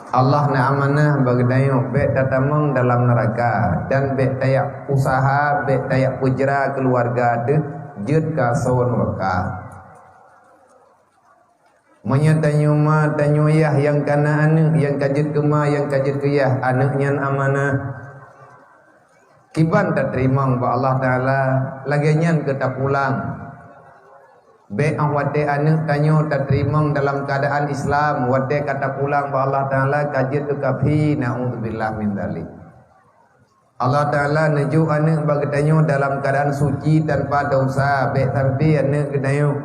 Allah na amanah bagdayo be tatamong dalam neraka dan be tayak usaha be tayak pujra keluarga de jut ka sawan neraka. Menyatanyo ma tanyo yah yang kana anak yang kajit kema yang kajit keyah anaknya amanah. Kiban tak terima ba Allah Taala lagian kita pulang. Be awate anak tanyo tak terima dalam keadaan Islam wate kata pulang ba Allah Taala kajit ke kafi naudzubillah min dzalik. Allah Taala neju anak bagi tanyo dalam keadaan suci tanpa dosa be sampai anak kedayo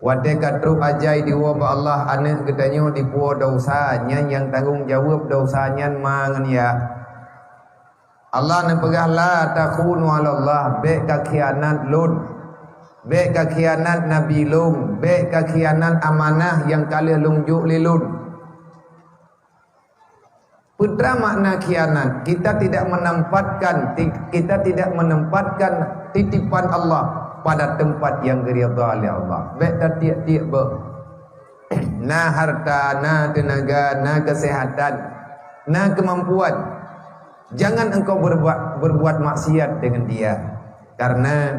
wate katru ajai diwa ba Allah anak kedanyo dipuo dosanya yang tanggung jawab dosanya mangan ya Allah ne pegah la takhunu ala Allah be ka khianat lud be ka khianat nabi lung be ka khianat amanah yang kali lungjuk lilud. Putra makna khianat kita tidak menempatkan titipan Allah pada tempat yang diridha oleh Allah. Baik tiap-tiap na harta, na tenaga, na kesehatan, na kemampuan. Jangan engkau berbuat maksiat dengan dia. Karena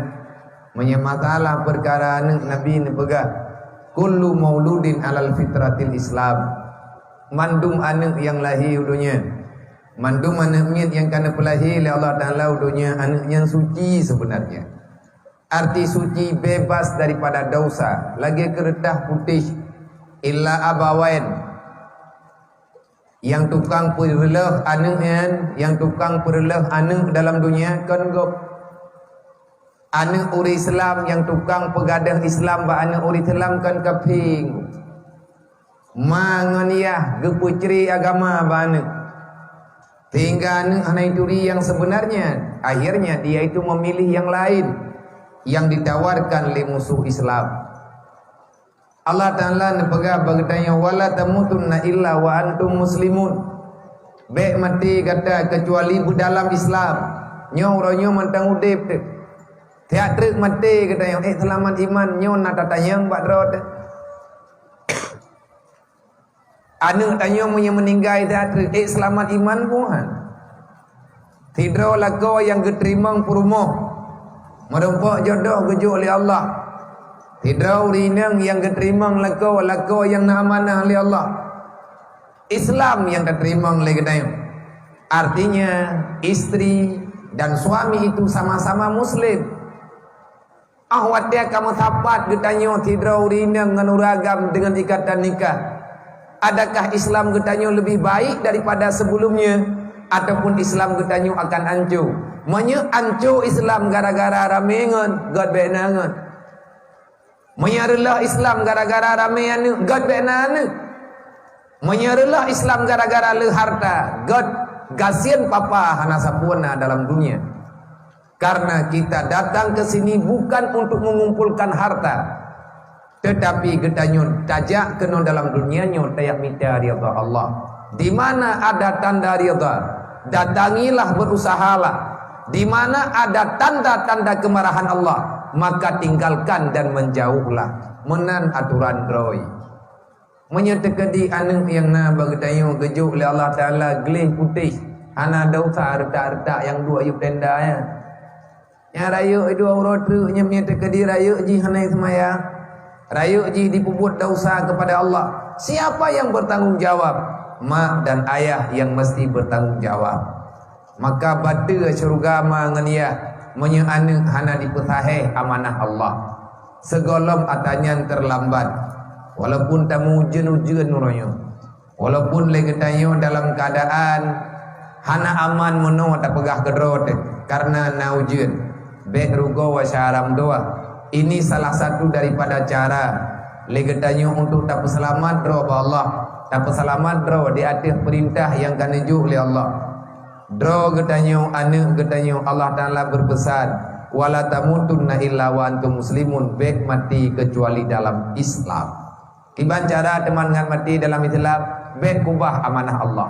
menyamasalah perkara Nabi ni pegah. Kullu mauludin alal fitratil Islam. Mandum anak yang lahir dunia. Mandum anak yang kena pelahir oleh Allah Ta'ala dunia anak yang suci sebenarnya. Arti suci bebas daripada dosa. Lagi keretah putih. Illa abawain. Yang tukang perleh anak dalam dunia kan go. Anak uri Islam yang tukang pegadah Islam ba anak uri Islam kan kaping. Manganiah gepucri agama ba anak. Tinggal anak duri yang sebenarnya akhirnya dia itu memilih yang lain yang ditawarkan oleh musuh Islam. Allah Ta'ala nepegah bagdanya wala tamutunna illa wa antum muslimun. Baik mati kata kecuali dalam Islam. Nyo mentang udip tu. Tiak truk mati katanya selamat iman nyo nak tatayang bak rod. Anu tanya punya meninggal tiak truk selamat iman puan. Tidro lagu yang keterimang purmoh. Merumpak jodoh kejuk oleh Allah. Tidak urinang yang keterimang lako yang amanah oleh Allah. Islam yang keterimang oleh kita. Artinya istri dan suami itu sama-sama muslim. Ahwat dia kamu tapat getanyo tidak urinang nganuragam dengan ikatan nikah. Adakah Islam getanyo lebih baik daripada sebelumnya? Ataupun Islam getanyo akan hancur? Menyancu Islam gara-gara ramengan God benangan. Menyarelah Islam gara-gara ramengan God benangan. Menyarelah Islam gara-gara le harta God gasian papa hana sapuna dalam dunia. Karena kita datang ke sini bukan untuk mengumpulkan harta, tetapi getanyo tajak kena dalam dunianya tayak minta ridha Allah. Di mana ada tanda ridha, datangilah berusahalah. Di mana ada tanda-tanda kemarahan Allah, maka tinggalkan dan menjauhlah. Menan aturan roy. Menyetekadi anak yang na bagdayo gejuk oleh Allah Ta'ala gelih putih. Ana dosa retak-retak yang dua yuk tenda ya. Yang rayuk dua urut tu menyetekadi rayuk ji hanai semaya. Rayuk ji dipuput dosa kepada Allah. Siapa yang bertanggung jawab? Mak dan ayah yang mesti bertanggung jawab. Maka batu syurga mangania menyeanu hana diputahe amanah Allah. Segolom atanya terlambat. Walaupun tamu ujian nuronyo. Walaupun legetanyo dalam keadaan hana aman meno tak pegah gedrot karena na ujian. Be rugo wa syaram doa. Ini salah satu daripada cara legetanyo untuk tak selamat dro Allah. Tak selamat dro di atas perintah yang kaneju oleh Allah. Dro getanyo anu getanyo Allah Ta'ala berpesan wala tamutunna illa wa antum muslimun baik mati kecuali dalam Islam. Kiban cara teman ngan mati dalam Islam baik kubah amanah Allah.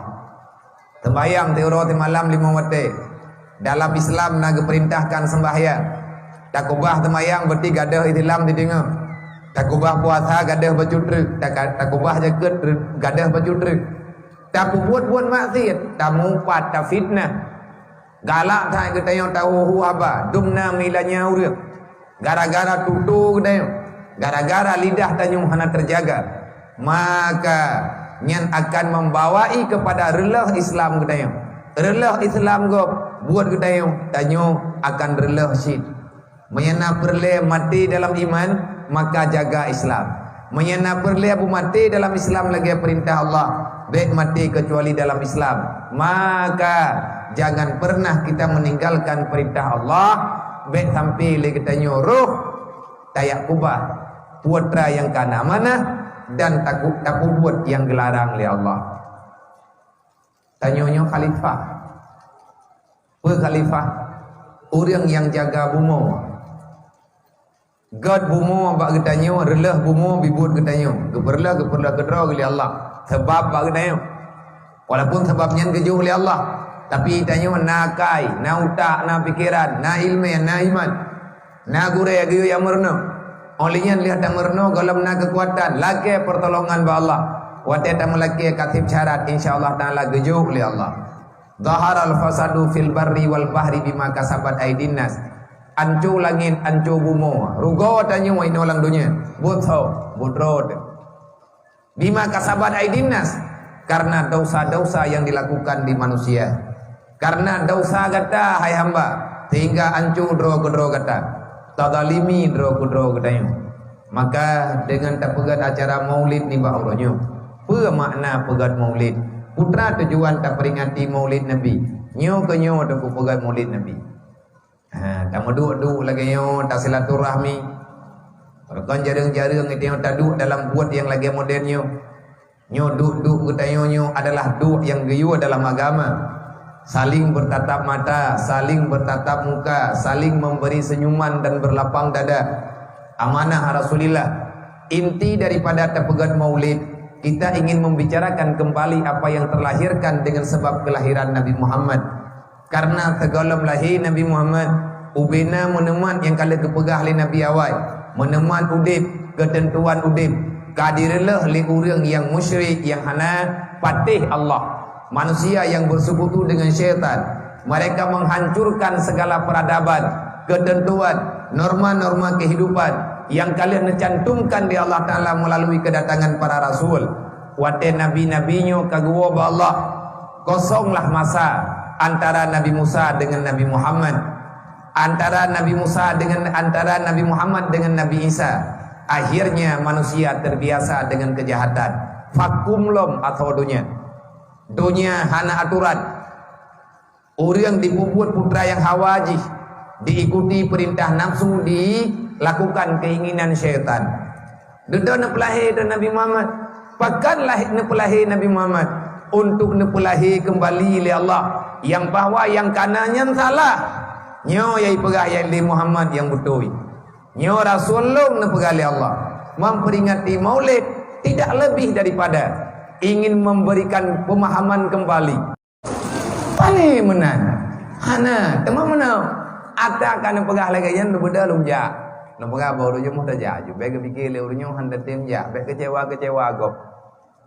Sembahyang teuro di malam 5 waktu. Dalam Islam naga perintahkan sembahyang. Tak kubah sembahyang berarti gadah Islam didengar. Tak kubah puasa gadah bacudruk. Tak kubah jagat gadah bacudruk. tak buat maksiat, tak mumpat, tak fitnah. Galak tak kita yang tahu apa, dumna milanya urang. Gara-gara tutu kita yang, gara-gara lidah tanyung hana terjaga, maka nyan akan membawai kepada relah Islam kita yang. Relah Islam go buat kita yang tanyung akan relah syid. Menyana perle mati dalam iman, maka jaga Islam. Menyana perle abu mati dalam Islam lagi perintah Allah, baik mati kecuali dalam Islam. Maka jangan pernah kita meninggalkan perintah Allah, baik sampai lagi kita nyuruh tayak kubah putra yang kana mana dan takut buat yang gelarang oleh Allah. Tanyonyo khalifah, khalifah orang yang jaga bumo. God bumo bak getanyo, relah bumo bibut getanyo. Geperlah kedra oleh Allah. Sebab bak getanyo. Walaupun sebabnya kejuh oleh Allah, tapi tanyo na kai, na utak, na pikiran, na ilmu, na iman, na gure agiyo yang merno. Olehnya lihat yang merno galam na kekuatan, lagi pertolongan ba Allah. Wate ta melaki katib syarat insyaallah taala gejuh oleh Allah. Zaharal fasadu fil barri wal bahri bima kasabat aidin nas. Ancu langit, ancu bumo. Rugo tanyo ini orang dunia. Budrod. Bima kasabat aidin nas. Karena dosa-dosa yang dilakukan di manusia. Karena dosa kata hai hamba, sehingga ancu dro kata. Tadalimi dro katanya. Maka dengan tak pegat acara maulid ni ba uronyo. Apa makna pegat maulid? Putra tujuan tak peringati maulid Nabi. Nyo ke nyo tak pegat maulid Nabi. Tak duduk lagi nyo tak silaturahmi. Rekan jarang-jarang itu yang tak duduk dalam buat yang lagi modernnya. Nyo duduk katanya nyo adalah duduk yang geyu dalam agama. Saling bertatap mata, saling bertatap muka, saling memberi senyuman dan berlapang dada. Amanah Rasulullah. Inti daripada terpegat maulid, kita ingin membicarakan kembali apa yang terlahirkan dengan sebab kelahiran Nabi Muhammad. Karena tegalam lahir Nabi Muhammad, ubena meneman yang kala kepegah oleh Nabi awal, meneman udip, ketentuan udip, kadirilah li orang yang musyrik, yang hana patih Allah, manusia yang bersekutu dengan syaitan. Mereka menghancurkan segala peradaban, ketentuan, norma-norma kehidupan yang kalian cantumkan di Allah Ta'ala melalui kedatangan para rasul. Wate nabi-nabinya kagua ba Allah, kosonglah masa antara Nabi Musa dengan Nabi Muhammad, antara Nabi Muhammad dengan Nabi Isa. Akhirnya manusia terbiasa dengan kejahatan. Fakumlom atau dunia hana aturan. Orang dipuput putra yang hawaji, diikuti perintah nafsu, dilakukan keinginan syaitan. Deda nepelahi dan Nabi Muhammad, bahkan lahir nepelahi Nabi Muhammad untuk nepelahi kembali oleh Allah, yang bahwa yang kanannya salah nyo yai pegah yai Muhammad yang betul. Nyo Rasulullah nepegah oleh Allah. Memperingati maulid tidak lebih daripada ingin memberikan pemahaman kembali. Paling menan hana teman mana ata kan pegah lagi yang berbeda lumja. Nepegah baru je muhtaja ju baik fikir le urunyo handa tem ja baik kecewa gop.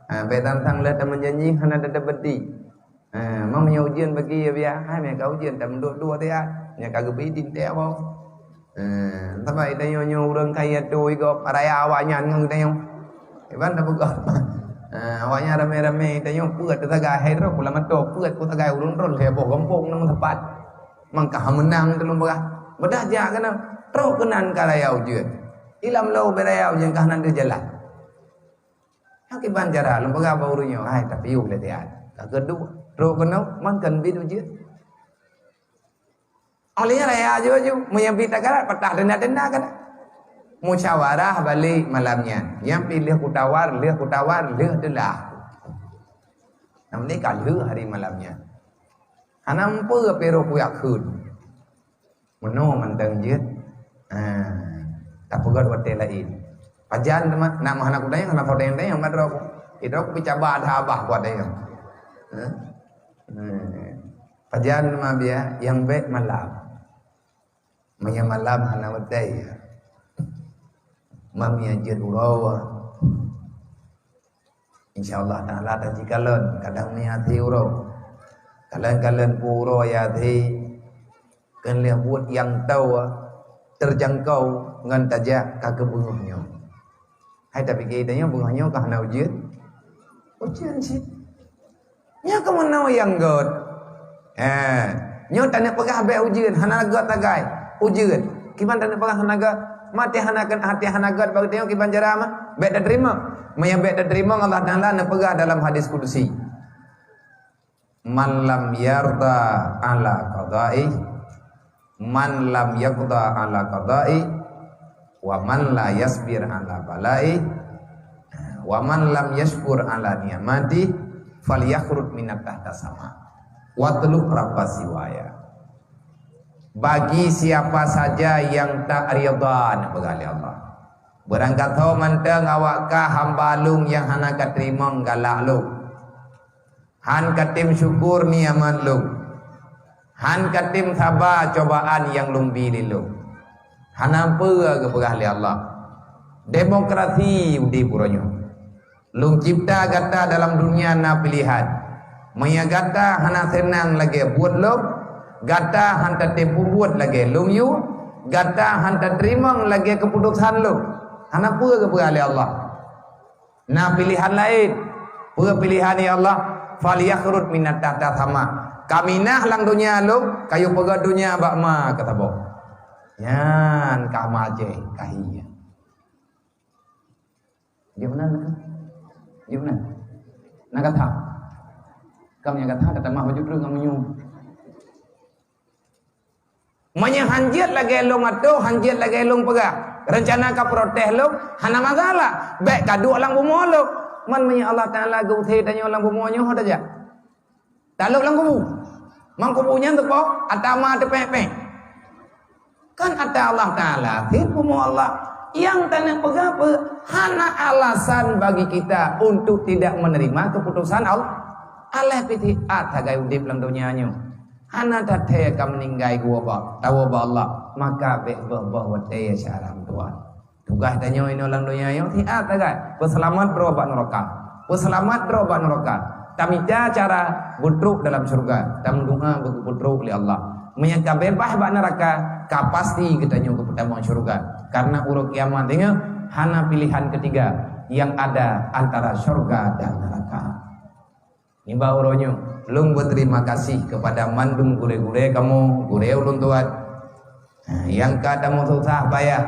Baik tantang le teman janji hana ada bedi. Mamanya ujian bagi ya hai me ka ujian tam dua dia nya kagak bidin teh apa. Tapi itu nyo urang kaya tu gop araya awaknya ngeng teh. Iban tak buka. Awaknya rame-rame tanya puat tetaga hero pula matok puat ku tagai urun-urun heboh gompong nang tempat mangkah menang telung bagah bedah ja kana tro kenan karayau je ilam lau berayau jeung kahanan de jalan akiban jara lembaga baurunyo hai tapi yu le tian ka kedua tro kenau mangkan bidu je olehnya raya je menyampi tagara patah denda kan musyawarah balik malamnya. Yang pilih kutawar, leh adalah. Namun ini kalau hari malamnya. Hanampu pero kuyak kun. Meno manteng jet. Tak pegat wate lain. Pajan teman, nama anak kudanya kana fodeng yang madrok. Itu aku bicara ada abah kuat yang. Pajan mah dia yang baik malam. Maya malam hana wadai. Mami ajar urawa insyaallah taala dan jikalan kadang ni hati uro kalian puro ya hati kan lihat buat yang tahu terjangkau ngan tajak kagak bunguhnya hai tapi kita bunguhnya kahna ujian sih nya kemana yang god nyo tanya pegah be ujian hana god tagai ujian kiban tanya pegah hana god mati hanakan hati hana god bagi tengok kiban cara mah be dah terima maya be dah terima Allah Taala na pegah dalam hadis kudusi man lam yarda ala qada'i man lam yaqda ala qada'i wa man la yasbir ala bala'i wa man lam yashkur ala ni'mati falyakhrud minat tahta sama watlub rabbasiwaya. Bagi siapa saja yang tak ridha begali Allah berangkat tau manteng awak ka hamba lung yang hana katerima galak lu han katim syukur niamat lu han katim sabar cobaan yang lumbi lilu hana apa ke begali Allah demokrasi udi puronyo lung cipta gata dalam dunia na pilihan maya gata hana senang lagi buat lo gata hanta tempu buat lagi lung yu gata hanta terima lagi keputusan lo hana apa ke begali Allah na pilihan lain apa pilihan ya Allah faliyakhrud minat tahta sama kami nah lang dunia lo kayu pegad dunia bakma kata bo yan kamaje kahiya dia benar kan dia benar nak kata kamu yang kata mah wajib lu ngamunyu manya hanjit lagi long atau hanjit lagi long pegah rencana ka protes lo hana masalah baik kadu lang bumo lo man manya Allah Taala gau the tanya lang bumo nyo hoda ja taluk lang kubu mang kubunya tu po atama te pepe kan ada Allah Taala bumo Allah yang tanah pegah hana alasan bagi kita untuk tidak menerima keputusan Allah Allah piti atagai udip lang dunia nyo hana tathe kam ninggai gua ba tahu ba Allah maka be bah wate syaram tuan tugas tanyo ino lang dunia yo ti atagai peselamat berobat neraka peselamat berobat neraka tamita cara budruk dalam surga tam doa budruk li Allah menyangka bebas ba neraka ka pasti kita nyo ke pertemuan surga karena uruk kiamat dengan hana pilihan ketiga yang ada antara surga dan neraka nimba uronyo lung berterima kasih kepada mandum gure-gure kamu gure ulun tuat yang kadamu susah payah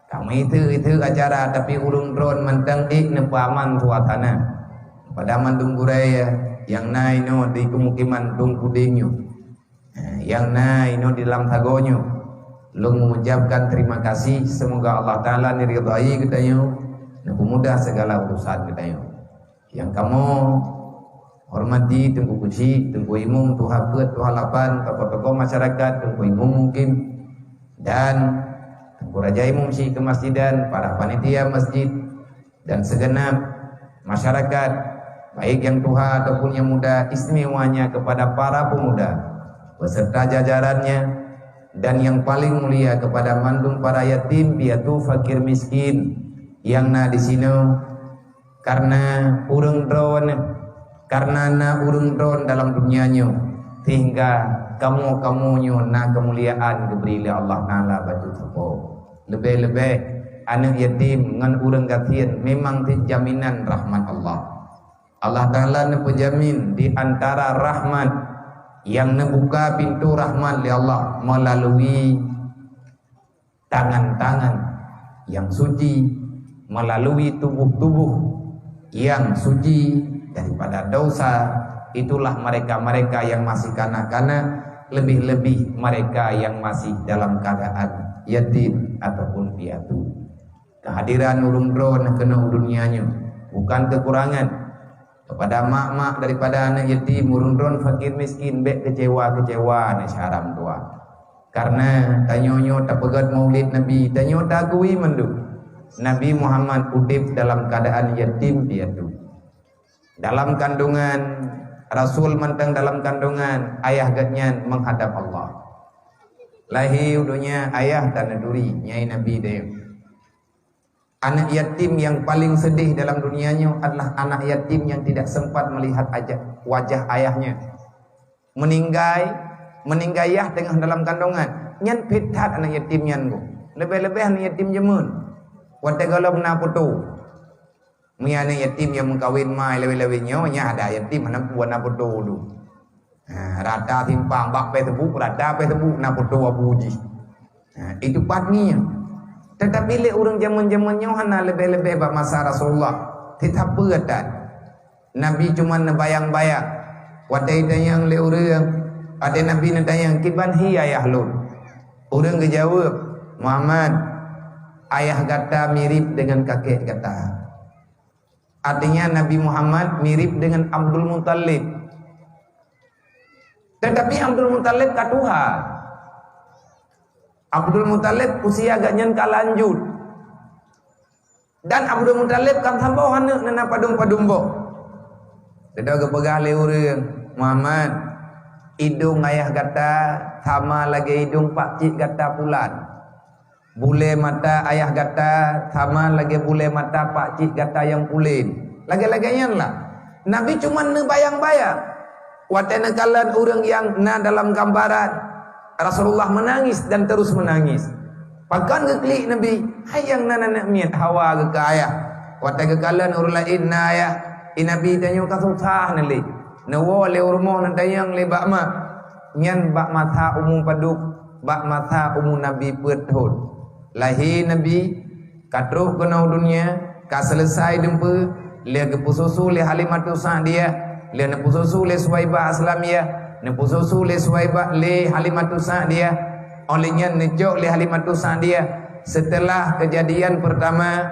kamu itu acara tapi urung drone mentang nepaman suatana pada mandum gure yang naik no di kemukiman tung pudingnya yang naik no di dalam tagonyo lung mengucapkan terima kasih semoga Allah Ta'ala niridhai kita yo mudah segala urusan kita yo yang kamu hormati tengku kunci, tengku imum, tu haket, tu halapan, tokoh-tokoh masyarakat, tengku imum mungkin dan tengku raja imum si kemasjidan, para panitia masjid dan segenap masyarakat baik yang tua ataupun yang muda istimewanya kepada para pemuda beserta jajarannya dan yang paling mulia kepada mandum para yatim piatu fakir miskin yang na di sini karena urung drone karena na urung drone dalam dunianya hingga kamu-kamunyo na kemuliaan diberi oleh Allah Taala baju sapo lebih-lebih anak yatim ngan urang gatian memang jaminan rahmat Allah Allah Taala ne penjamin di antara rahmat yang membuka pintu rahmat li Allah melalui tangan-tangan yang suci melalui tubuh-tubuh yang suci daripada dosa itulah mereka-mereka yang masih kanak-kanak lebih-lebih mereka yang masih dalam keadaan yatim ataupun piatu kehadiran urung drone kena dunianya bukan kekurangan kepada mak-mak daripada anak yatim urung drone fakir miskin bek kecewa-kecewa na syaram tua karena tanyonyo tak pegat maulid Nabi tanyo tak kui mendu Nabi Muhammad udip dalam keadaan yatim piatu dalam kandungan Rasul mentang dalam kandungan ayah gatnya menghadap Allah lahir dunia ayah tanah duri nyai Nabi dia Anak yatim yang paling sedih dalam dunianya adalah anak yatim yang tidak sempat melihat wajah ayahnya. Meninggai tengah dalam kandungan. Nyan pitat anak yatim nyan go. Lebih-lebih anak yatim jemun. Wate kalau na putu. Mi anak yatim yang mengkawin mai lewe-lewenya nya ada yatim anak buat na putu du. Rada timpang bak pe tebu, rada pe tebu na putu abuji. Itu patnya. Tetapi le orang zaman-zamannya hana lebih-lebih bak masa Rasulullah. Tidak berat. Nabi cuma bayang-bayang. Wadai tayang le orang. Ada Nabi tayang kiban hi ayah lun. Orang kejawab, Muhammad, ayah kata mirip dengan kakek kata. Artinya Nabi Muhammad mirip dengan Abdul Muttalib. Tetapi Abdul Muttalib katuha. Abdul Muttalib usia agaknya kalanjut. Dan Abdul Muttalib kan tambah anak nana padung-padumbo. Tidak kepegah le orang Muhammad. Hidung ayah kata sama lagi hidung pak cik kata pulan. Bule mata ayah kata sama lagi bule mata pak cik kata yang pulin. Lagi-laginya lah. Nabi cuma bayang-bayang. Watena kalan orang yang na dalam gambaran Rasulullah menangis dan terus menangis. Pakan keklik Nabi, hayang nana nak miat hawa ke ayah. Wata kekalan urla inna ayah. Nabi tanya kasusah nali. Nawa le urmoh nantayang le bakma. Nyan bakma tha umum paduk, bakma tha umum Nabi perthod. Lahir Nabi katruh kenau dunia, ka selesai dempe, le kepususu le Halimatu Sa'diyah, le nepususu le Suwaibah Aslamiyah. Nepususu le Suwaibah le Halimatu Sa'diyah. Olehnya nejok le Halimatu Sa'diyah. Setelah kejadian pertama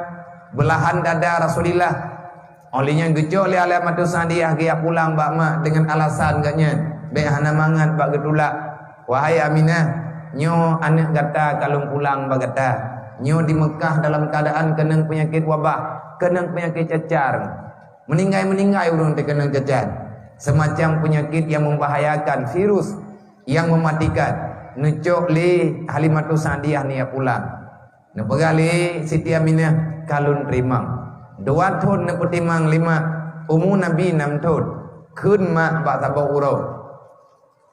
belahan dada Rasulullah, olehnya gejok le Halimatu Sa'diyah dia pulang bakma dengan alasan katnya be hana mangat bak getulak. Wahai Aminah, nyo anak kata kalau pulang bak kata nyo di Mekah dalam keadaan kenang penyakit wabah, kenang penyakit cacar. Meninggai urang terkenang cacar. Semacam penyakit yang membahayakan, virus yang mematikan. Necok le Halimatu Sa'diyah ni pulang. Nepegali Siti Aminah kalun rimang. 2 tahun nepetimang 5. Umur Nabi 6 tahun. Kun mak bak tabau urau.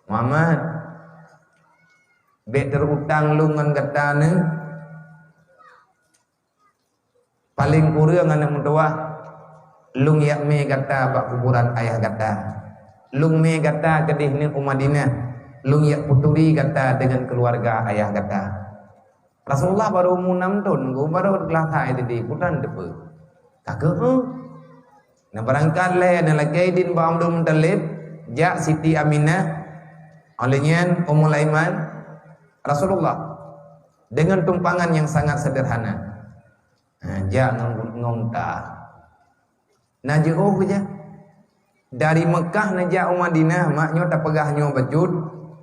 Muhammad, bek terutang lungan kata ni. Paling kurang anak mentua. Lung yak me kata bak kuburan ayah kata. Lung me kata kedih ni Madinah. Lung yak puturi kata dengan keluarga ayah kata. Rasulullah baru umur 6 tahun, baru kelahai tadi putan depe. Kakak nah berangkat le dan lagi din ba Abdul Muttalib, jak Siti Aminah, olehnya Ummul Aiman, Rasulullah dengan tumpangan yang sangat sederhana. Jak ngongta. Nah jauh saja dari Mekah najak Madinah maknya tak pegahnya bajut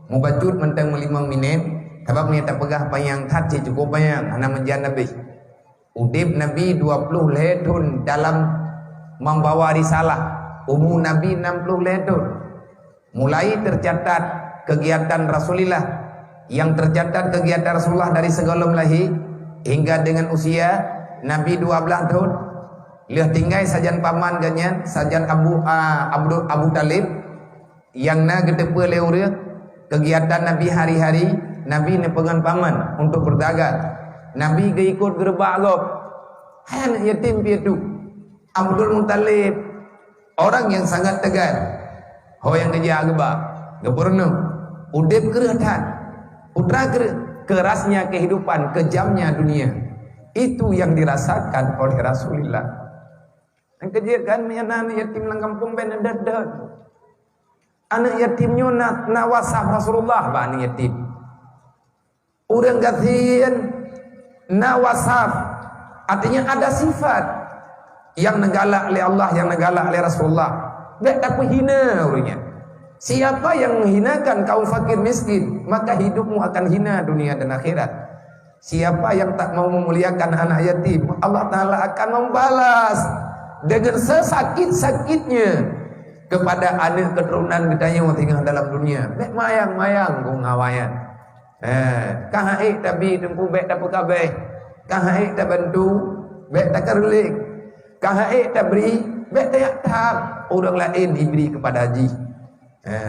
mau bajut mentang 5 minit sebab ni tak pegah payang tat cukup payang ana menjan Nabi udip Nabi 20 tahun dalam membawa risalah. Umur Nabi 60 tahun. Mulai tercatat kegiatan Rasulullah, yang tercatat kegiatan Rasulullah dari sebelum lahir hingga dengan usia Nabi 12 tahun. Lihat tinggal sajan paman ganyan, sajan Abu Talib yang na gedepe leure kegiatan Nabi hari-hari. Nabi ne pengan paman untuk berdagang. Nabi ke ikut gerbak gop. Han yatim piatu. Abdul Muttalib orang yang sangat tegar. Ho yang kerja gerbak. Gepurno. Udip keratan. Putra kerasnya kehidupan, kejamnya dunia. Itu yang dirasakan oleh Rasulullah. Yang kejadian anak yatim lang kampung ben dadat. Anak yatimnya na wasaf Rasulullah ba anak yatim. Urang gatian na wasaf artinya ada sifat yang negala oleh Allah, yang negala oleh Rasulullah. Bek tak hina urangnya. Siapa yang menghinakan kaum fakir miskin, maka hidupmu akan hina dunia dan akhirat. Siapa yang tak mau memuliakan anak yatim, Allah Ta'ala akan membalas dengan sesakit-sakitnya kepada anak keturunan kita yang tinggal dalam dunia. Bek mayang-mayang kau ngawayan. Kahaik tapi tempu bek tak pekabeh. Kahaik tak bantu Baik tak kerelik. Kahai tak beri, baik tak tak. Orang lain diberi kepada haji.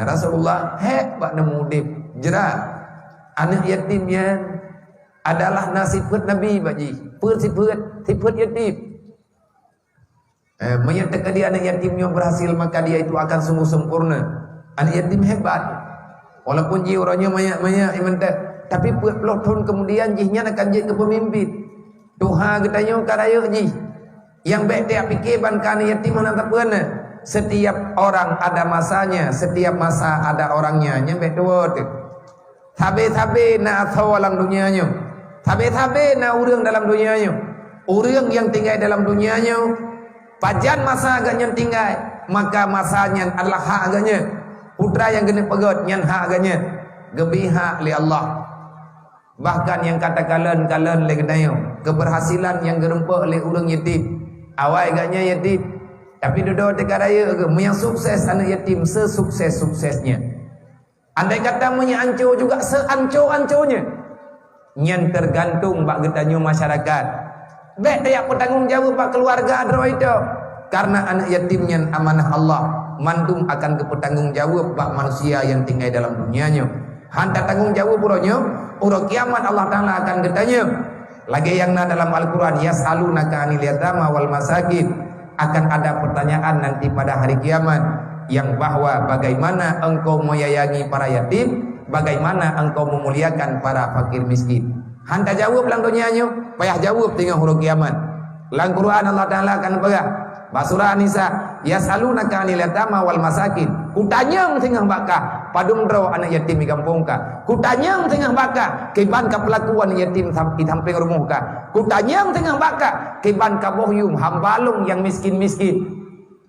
Rasulullah bak nemu dip jerat anak yatim yang adalah nasib Nabi baji. Sifat yatim. Menyatakan dia anak yatimnya berhasil, maka dia itu akan sungguh sempurna. Anak yatim hebat. Walaupun ji orangnya banyak tapi 40 tahun kemudian jihnya akan jadi ke pemimpin. Tuhan katanya karaya ji. Yang baik dia fikir ban anak yatim mana tak pernah. Setiap orang ada masanya, setiap masa ada orangnya. Nyampe dua tu. Tabe-tabe na atau dalam dunianya. Tabe-tabe na urang dalam dunianya. Urang yang tinggal dalam dunianya, pajan masa agaknya tinggal, maka masanya adalah hak agaknya. Putra yang kena pegot nyan hak agaknya. Gebiha li Allah. Bahkan yang kata kalen le kedayo, keberhasilan yang gerempak le urang yatim. Awal agaknya yatim. Tapi duduk dekat raya ke, yang sukses anak yatim sesukses-suksesnya. Andai kata menyancur juga seancur-ancurnya. Yang tergantung bak getanya masyarakat. Baik dia bertanggungjawab bak keluarga adro itu. Karena anak yatim yang amanah Allah, mandum akan bertanggungjawab bak manusia yang tinggal dalam dunianya. Hantar tanggungjawab buronyo, urut kiamat Allah Taala akan getanya. Lagi yang dalam Al-Quran, yas'alunaka 'anil yatama wal masakin. Akan ada pertanyaan nanti pada hari kiamat yang bahwa bagaimana engkau menyayangi para yatim, bagaimana engkau memuliakan para fakir miskin. Hanta jawab lang dunianya, payah jawab tengah huruf kiamat. Lang Quran Allah Taala akan pegang. Surah An-Nisa, yas'alunaka 'anil yatama wal masakin. Kutanyang tengah bakah padung draw anak yatim di kampung ka. Kutanyang tengah bakah kiban ka pelakuan yatim di samping rumah ka. Kutanyang tengah bakah kiban ka bohyum hambalung yang miskin-miskin.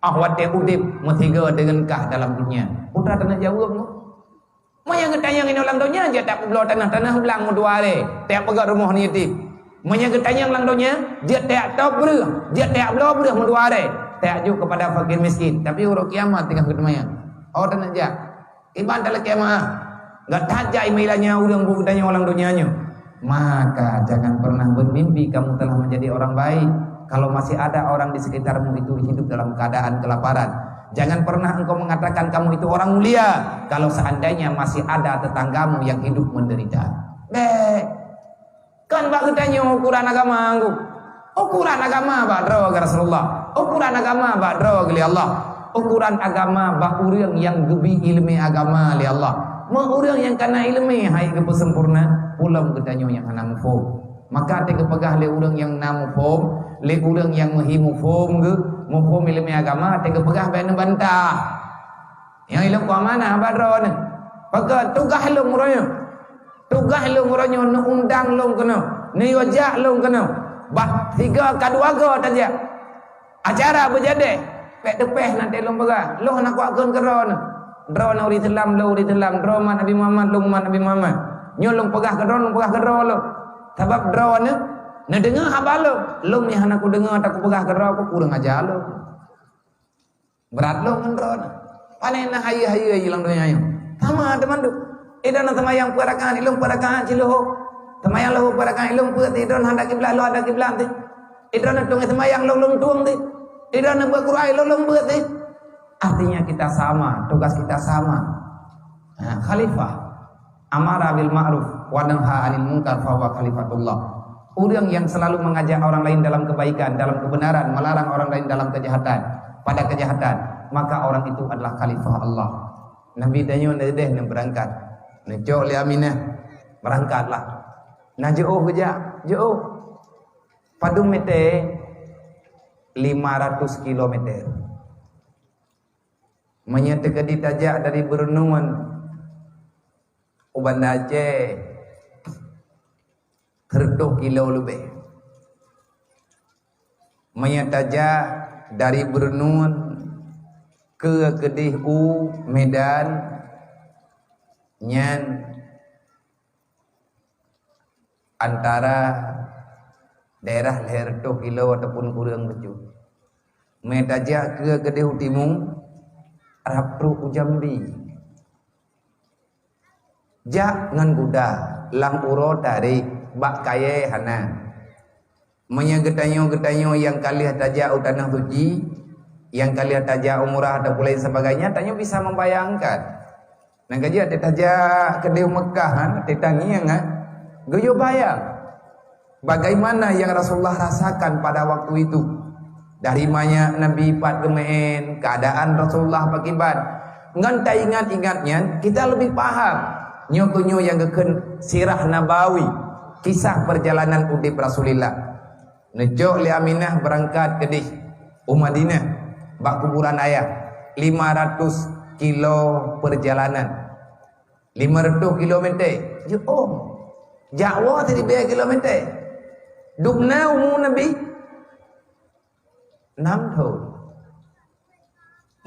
Ahwat udip metiga dengan kah dalam dunia. Putra tanah jawab no. Moya getanyang ini ulang dunia dia tak belah tanah-tanah ulang dua le. Tak pegat rumah ni yatim. Moya getanyang ulang dunia dia tak tahu berah, dia tak belah berah dua le. Tak aju kepada fakir miskin, tapi urut kiamat tengah ketemu. Oh tanah jak. Iban dalam kiamat. Enggak tajak imilanya ulang bu getanyang ulang dunianya. Maka jangan pernah bermimpi kamu telah menjadi orang baik kalau masih ada orang di sekitarmu itu hidup dalam keadaan kelaparan. Jangan pernah engkau mengatakan kamu itu orang mulia kalau seandainya masih ada tetanggamu yang hidup menderita. Kan bak tanya ukuran agama aku. Ukuran agama bak draw ke Rasulullah. Ukuran agama bak draw ke Allah. Ukuran agama bak urang yang gebi ilmu agama li Allah. Mau urang yang kana ilmu hai ke sempurna, ulam ketanyo yang hana mufhum. Maka te kepegah le urang yang na mufhum, le urang yang mehi mufhum ge, mufhum ilmu agama te kepegah bae bantah. Yang ilmu ku mana badron. Pakat tugas lu muronyo. Tugas lu muronyo nu undang lu kena, ni wajak lu kena. Bah tiga kaduaga saja. Acara berjadi. Pek depeh nanti lu pegah. Lu nak kuatkan keron. Drone uri telam, lu uri telam. Drone Nabi Muhammad, lu Nabi Muhammad. Nyolong pegah ke drone, pegah ke drone lu. Sebab drone na dengar haba lu ni hana ku dengar tak ku pegah ke drone ku kurang aja lu. Berat lu ngan drone. Panen na hayu-hayu hilang dunia nya. Sama teman tu. Idan semayang perakan ilung perakan ciluh. Semayang lu perakan ilung put idon hendak kiblat lu ada kiblat ti. Idon tung semayang lu tuang ti. Idon buat Quran lu buat ti. Artinya kita sama, tugas kita sama. Khalifah amara bil ma'ruf wa naha 'anil munkar fa huwa khalifatullah. Orang yang selalu mengajak orang lain dalam kebaikan, dalam kebenaran, melarang orang lain dalam kejahatan, pada kejahatan, maka orang itu adalah khalifah Allah. Nabi danyo nedeh nak berangkat. Nejok li Aminah, berangkatlah. Nah jauh kerja, jauh. Padung mete 500 kilometer. Menyatakan ditajak dari Bernungan Uban Aceh 30 kilo lebih. Menyatakan dari Bernungan ke Kedih Medan nyan antara daerah leher 2 kilo ataupun kurang becu. Menyatakan ke Kedih Timung Rapru Jambi. Jak ngan kuda lang uro dari bak kaye hana. Manya getanyo-getanyo yang kalian tajak tanah suci, yang kalian tajak umrah dan lain sebagainya, tanya bisa membayangkan. Nah kaji ada tajak ke Mekah, tetangi yang goyo bayang. Bagaimana yang Rasulullah rasakan pada waktu itu. Dari banyak Nabi Pat Gemen, keadaan Rasulullah pakibat. Ngan tak ingat-ingatnya, kita lebih paham. Nyokunyo yang keken sirah nabawi, kisah perjalanan udip Rasulullah. Nejok li Aminah berangkat ke di Madinah, bak kuburan ayah. 500 kilo perjalanan. 500 kilometer. Jauh tadi 2 kilometer. Dubna umur Nabi 6 tahun.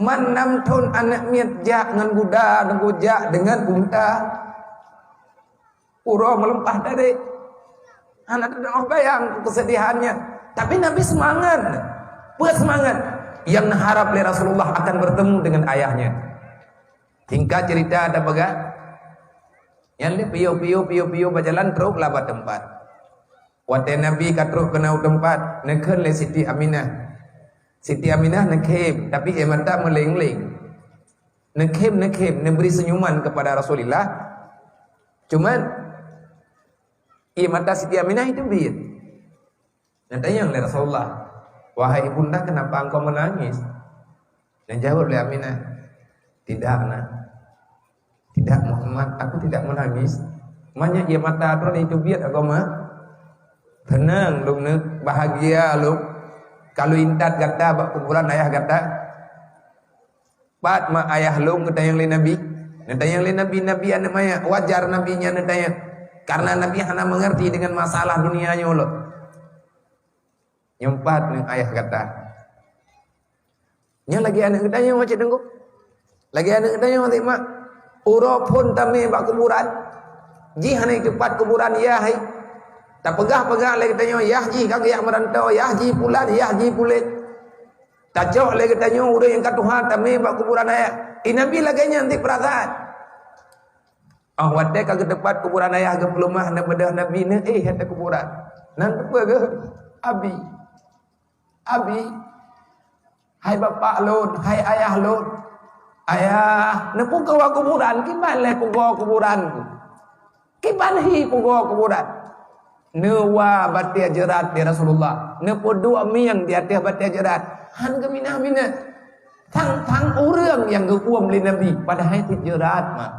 Man 6 tahun anak miat jak dengan kuda dan gojak dengan unta. Uro melempah dari anak tidak bayang kesedihannya. Tapi Nabi semangat. Bersemangat. Yang harap oleh Rasulullah akan bertemu dengan ayahnya. Tingkat cerita ada baga. Yang dia piu berjalan terus labat tempat. Waktu Nabi katruk kena tempat. Nekhen le Siti Aminah. Siti Aminah nekem. Tapi mata meleng-leng. Nekem. Memberi senyuman kepada Rasulullah. Cuman mata Siti Aminah itu biar. Nanti oleh Rasulullah, wahai ibunda, kenapa engkau menangis? Dan jawab oleh Aminah, tidak nak, tidak Muhammad, aku tidak menangis. Banyak ia mata itu biar aku mah tenang, lu bahagia lu. Kalau intat kata bak kuburan ayah kata, pat ma ayah lu ketayang le Nabi, ketayang le Nabi anak maya wajar nabinya netayang. Karena Nabi hanya mengerti dengan masalah dunianya Allah. Nyempat nih ayah kata. Nya lagi anak ketanya macam dengku. Lagi anak ketanya macam mak. Uro pun tame bak kuburan. Ji hanya cepat kuburan ya hai. Tak pegah lagi ketanya ya ji kaki yang merantau ya ji pulan ya ji pulit. Tak jauh lagi ketanya uro yang katuhan tame bak kuburan ayah. Nabi lagi nanti perasaan. Wadai ke depan kuburan ayah ke pelumah na bedah Nabi ni ada kuburan. Nang apa ke? Abi. Hai bapak lun, hai ayah lun. Ayah, na pugaw kuburan, kiban le pugaw kuburan. Kiban hi pugaw kuburan. Newa batia jerat di Rasulullah. Ne podo ami yang di atas batia jerat. Han ke minah-minah. Tang orang yang geuam li Nabi pada hai jerat mah.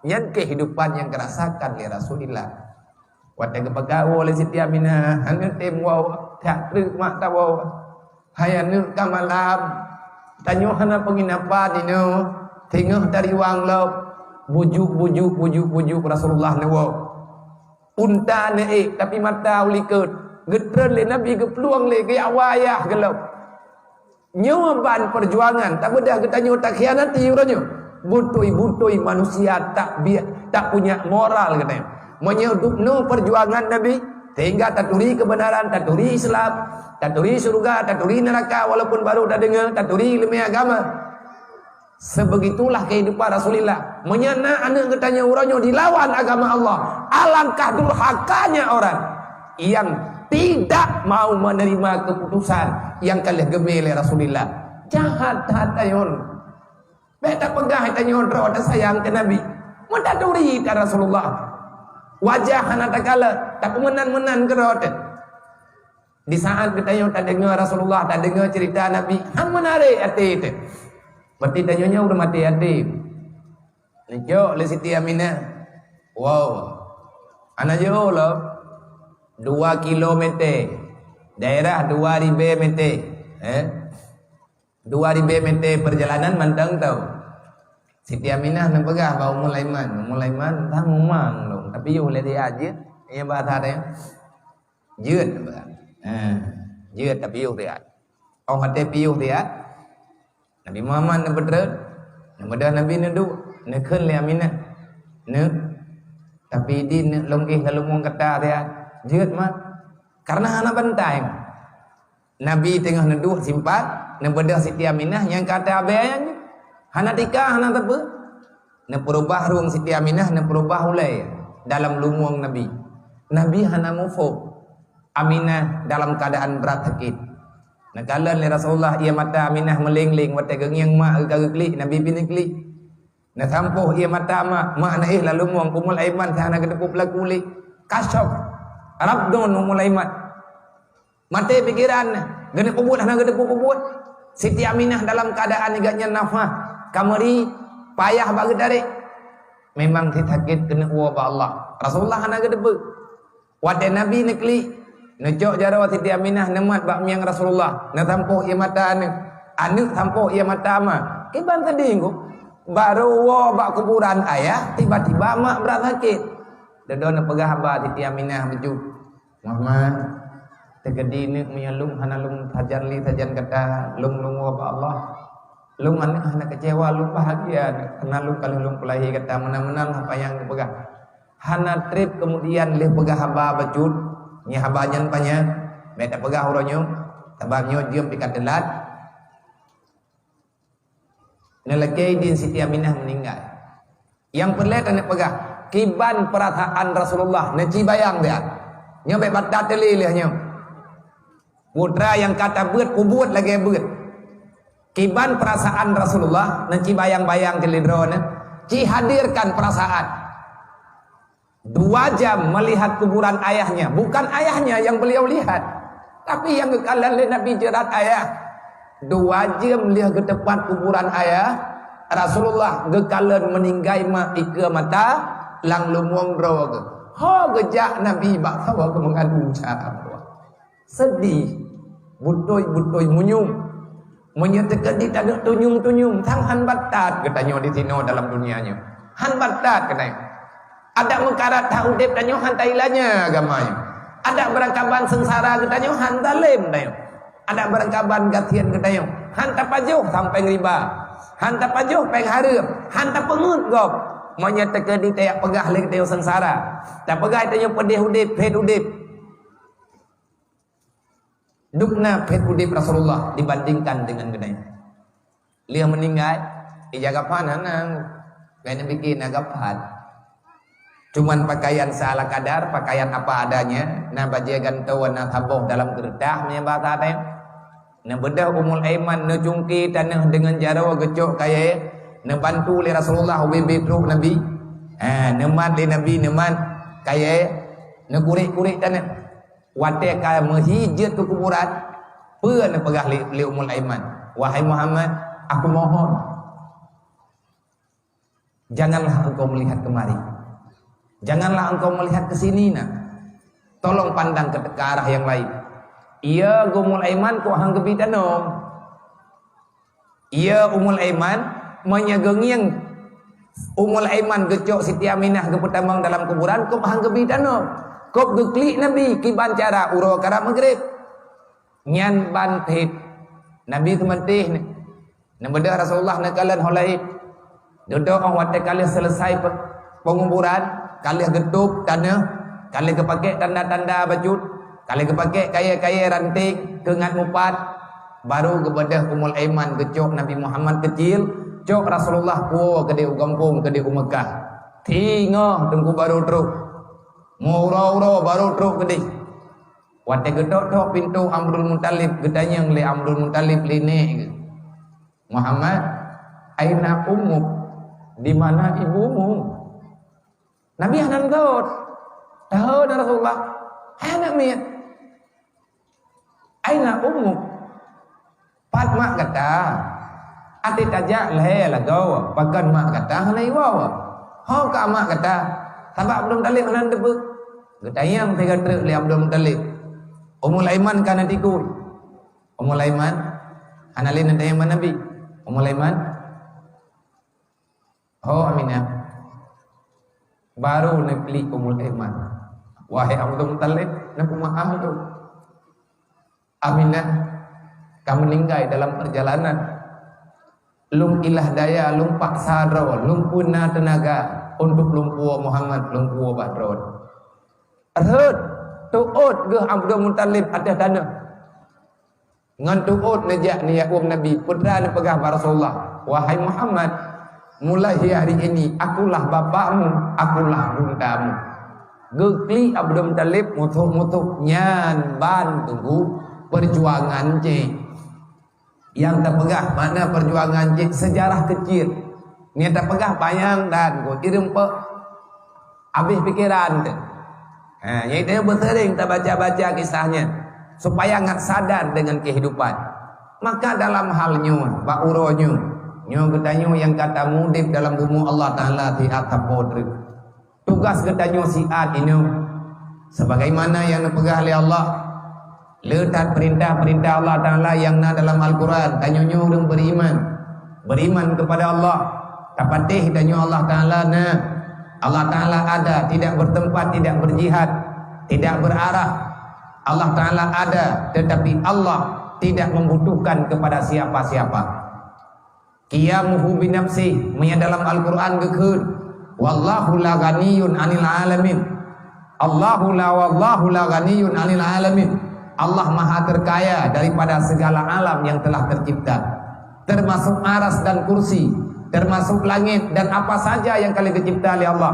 Yang kehidupan yang kerasakan oleh Rasulullah. Waktu kepagawa oleh Siti Aminah, anu tem wow, tak terus mak tahu. Hai anu kamalam, tanyo hana penginapan ini, tengah dari wang laut, bujuk Rasulullah nawa. Unta naik tapi mata uliket, getren le Nabi gepluang le ke awayah gelap. Nyoban perjuangan, tak bedah ketanyo tak khianati uranyo. Butoi manusia tak punya moral katanya. Menyedupno perjuangan Nabi sehingga taturi kebenaran, taturi Islam, taturi surga, taturi neraka walaupun baru dah dengar, taturi ilmu agama. Sebegitulah kehidupan Rasulullah. Menyana anak katanya orangnya dilawan agama Allah. Alangkah durhakanya orang yang tidak mau menerima keputusan yang kalian gemel Rasulullah. Jahat hatayon. Beta pegah tanya roh dan sayang ke Nabi. Mendaduri ke Rasulullah. Wajah anak takala tak menan ke roh. Di saat kita tak dengar Rasulullah, tak dengar cerita Nabi, hang menarik hati itu. Berarti tanyanya udah mati hati. Nejok le Siti Aminah. Wow. Anak jauh loh. 2 kilometer. Daerah 2000 meter. 2000 meter perjalanan mantang tahu. Siti Aminah nak pegah bau mulaiman tang umang long tapi yo le dia je ia bahasa dia jeut jeut tapi yo dia oh hate piu dia Nabi Muhammad nak bedre nak bedah Nabi nedu nak keun le Aminah ne tapi di longih kalau mung kata dia jeut mah karena anak bantai Nabi tengah nedu simpat nak bedah Siti Aminah yang kata abayanya hana tikah hana tepe na perubah ruang Siti Aminah na perubah ulai dalam lumuang Nabi hana mufo Aminah dalam keadaan berat sakit. Nakalan li Rasulullah ia mata Aminah melingling wate gengiang mak ke klik Nabi bin klik. Na tampuh ia mata mak na lalu muang Ummul Aiman sana kedepuk lakulik. Kasyaf Rabdun Ummul Aiman. Mate pikiran gene kubut na kedepuk kubut. Siti Aminah dalam keadaan iganya nafah kamari payah bagi dari memang sakit kena uwa Allah. Rasulullah na kedepuk. Wate Nabi nekli Necok jarawa Siti Aminah nemat bak miang Rasulullah. Na tampuh ia mata anu tampuh ia mata ama. Kiban tadi ngku baru wo bak kuburan ayah tiba-tiba mak berat sakit. Dadona pegah haba Siti Aminah baju. Muhammad tegedi ni menyalung hanalung tajarli tajan kata lung wo ba Allah. Lung anak kecewa lung bahagia hanalung kalung pulahi kata menang-menang apa yang dipegah. Hana trip kemudian leh pegah haba bajud. Nya habanyan panya meta pegah uronyo tabamnyo diam pikat delat nelekei din Siti Aminah meninggal. Yang pelet anak pegah kiban perasaan Rasulullah neci bayang dia nyo be batat teli lehnya putra yang kata beut kubut lagi beut kiban perasaan Rasulullah neci bayang-bayang teli drone ci hadirkan perasaan 2 jam melihat kuburan ayahnya. Bukan ayahnya yang beliau lihat, tapi yang kekalan Nabi jerat ayah. 2 jam lihat ke depan kuburan ayah. Rasulullah kekalan meninggai ma ike mata lang lumuang bro ke. Ho gejak Nabi bak sawa ke mengadu cakap. Sedih. Butoi munyum. Menyatakan di tak ada tunyum-tunyum. Tang han batat katanya di sini dalam dunianya. Han batat katanya. Ada mengkarat tak udip dan nyohan tailanya agamanya. Ada berangkaban sengsara kita nyohan dalim dayo. Ada berangkaban gatian kita nyoh. Han tapajuh sampai riba. Han tapajuh peng harum. Han tapengut gop. Menyatakan di tayak pegah lek tayo sengsara. Tak pegah tayo pedih udip, ped udip. Dukna ped udip Rasulullah dibandingkan dengan gedanya. Dia meninggal, ijagapan hanang. Kayaknya bikin agapan. Cuman pakaian seala kadar, pakaian apa adanya. Na bajagan tawa na taboh dalam gerdah menyebata ada. Na bedah Ummul Aiman na jungki tanah dengan jarawa gecok kaya. Na bantu li Rasulullah bibi truk Nabi. Neman li Nabi neman kaya. Na kurik-kurik tanah. Wate kaya menghijat ke kuburan. Peur na pegah li Ummul Aiman. Wahai Muhammad, aku mohon. Janganlah engkau melihat kemari. Janganlah engkau melihat ke sini nak. Tolong pandang ke arah yang lain. Ia Ummul Aiman ku hang gebitanong. Ia Ummul Aiman menyegengiang Ummul Aiman gecok Siti Aminah ke petambang dalam kuburan ku hang gebitanong. Kop geklik Nabi kiban cara uro kara maghrib. Nyan bantit Nabi kementih ni. Nambeda Rasulullah nakalan holai. Duduk awat kali selesai penguburan. Kali getup tanah, kali kepake tanda-tanda bajut, kali kepake kaya-kaya ranting, kengat mupat, baru kepada Ummul Aiman kecok Nabi Muhammad kecil, cok Rasulullah puo ke di kampung ke di Mekah. Tingoh tunggu baru truk. Muro-uro baru truk ke di. Wate gedok pintu Amrul Muttalib, gedanya li Amrul Muttalib line. Muhammad, aina ummuk? Di mana ibumu? Nabi hanan gaut. Tahu dah Rasulullah. Anak miat. Aina ummu? Pat mak kata. Ati tajak leh lah gaut. Pakan mak kata hanai wawa. Ho ka mak kata. Sabab belum talib hanan debu. Getayang tiga truk liam belum talib. Ummul Aiman kana tikul. Ummul Aiman hanalin nadayang Nabi. Ummul Aiman. Ho Aminah. Baru nebeli Ummul Aiman. Wahai Abdul Muttalib, naku maaf tu. Aminah, kamu meninggal dalam perjalanan. Lung ilah daya, lung paksa ro, lung puna tenaga untuk lumpuh Muhammad, lumpuh Badron. Erhut, tuut ke Abdul Muttalib ada tanah. Ngan tuut najak ni Nabi, putra ni pegah Rasulullah. Wahai Muhammad, mulai hari ini akulah bapakmu, akulah bundamu. Gekli Abdul Talib mutuk-mutuk nyan ban tunggu perjuangan cik. Yang terpegah mana perjuangan cik sejarah kecil. Ni terpegah bayang dan ko irem pe habis pikiran tu. Yang dia bersering kita baca-baca kisahnya supaya ngat sadar dengan kehidupan. Maka dalam halnya ba uronyo nyo gedanyo yang kata mudib dalam gumu Allah Taala di atap podri. Tugas gedanyo siat ini sebagaimana yang dipegah oleh Allah. Letak perintah-perintah Allah Taala yang na dalam Al-Quran. Tanyo urang beriman kepada Allah. Tapatih danyo Allah Taala na Allah Ta'ala ada, tidak bertempat, tidak berjihad, tidak berarah. Allah Ta'ala ada, tetapi Allah tidak membutuhkan kepada siapa-siapa. Qiyamuhu binafsi, dalam Al-Quran gekun. Wallahu la ghaniyun anil alamin. Allahu la wallahu la ghaniyun anil alamin. Allah maha terkaya daripada segala alam yang telah tercipta. Termasuk aras dan kursi, termasuk langit dan apa saja yang kali dicipta oleh Allah,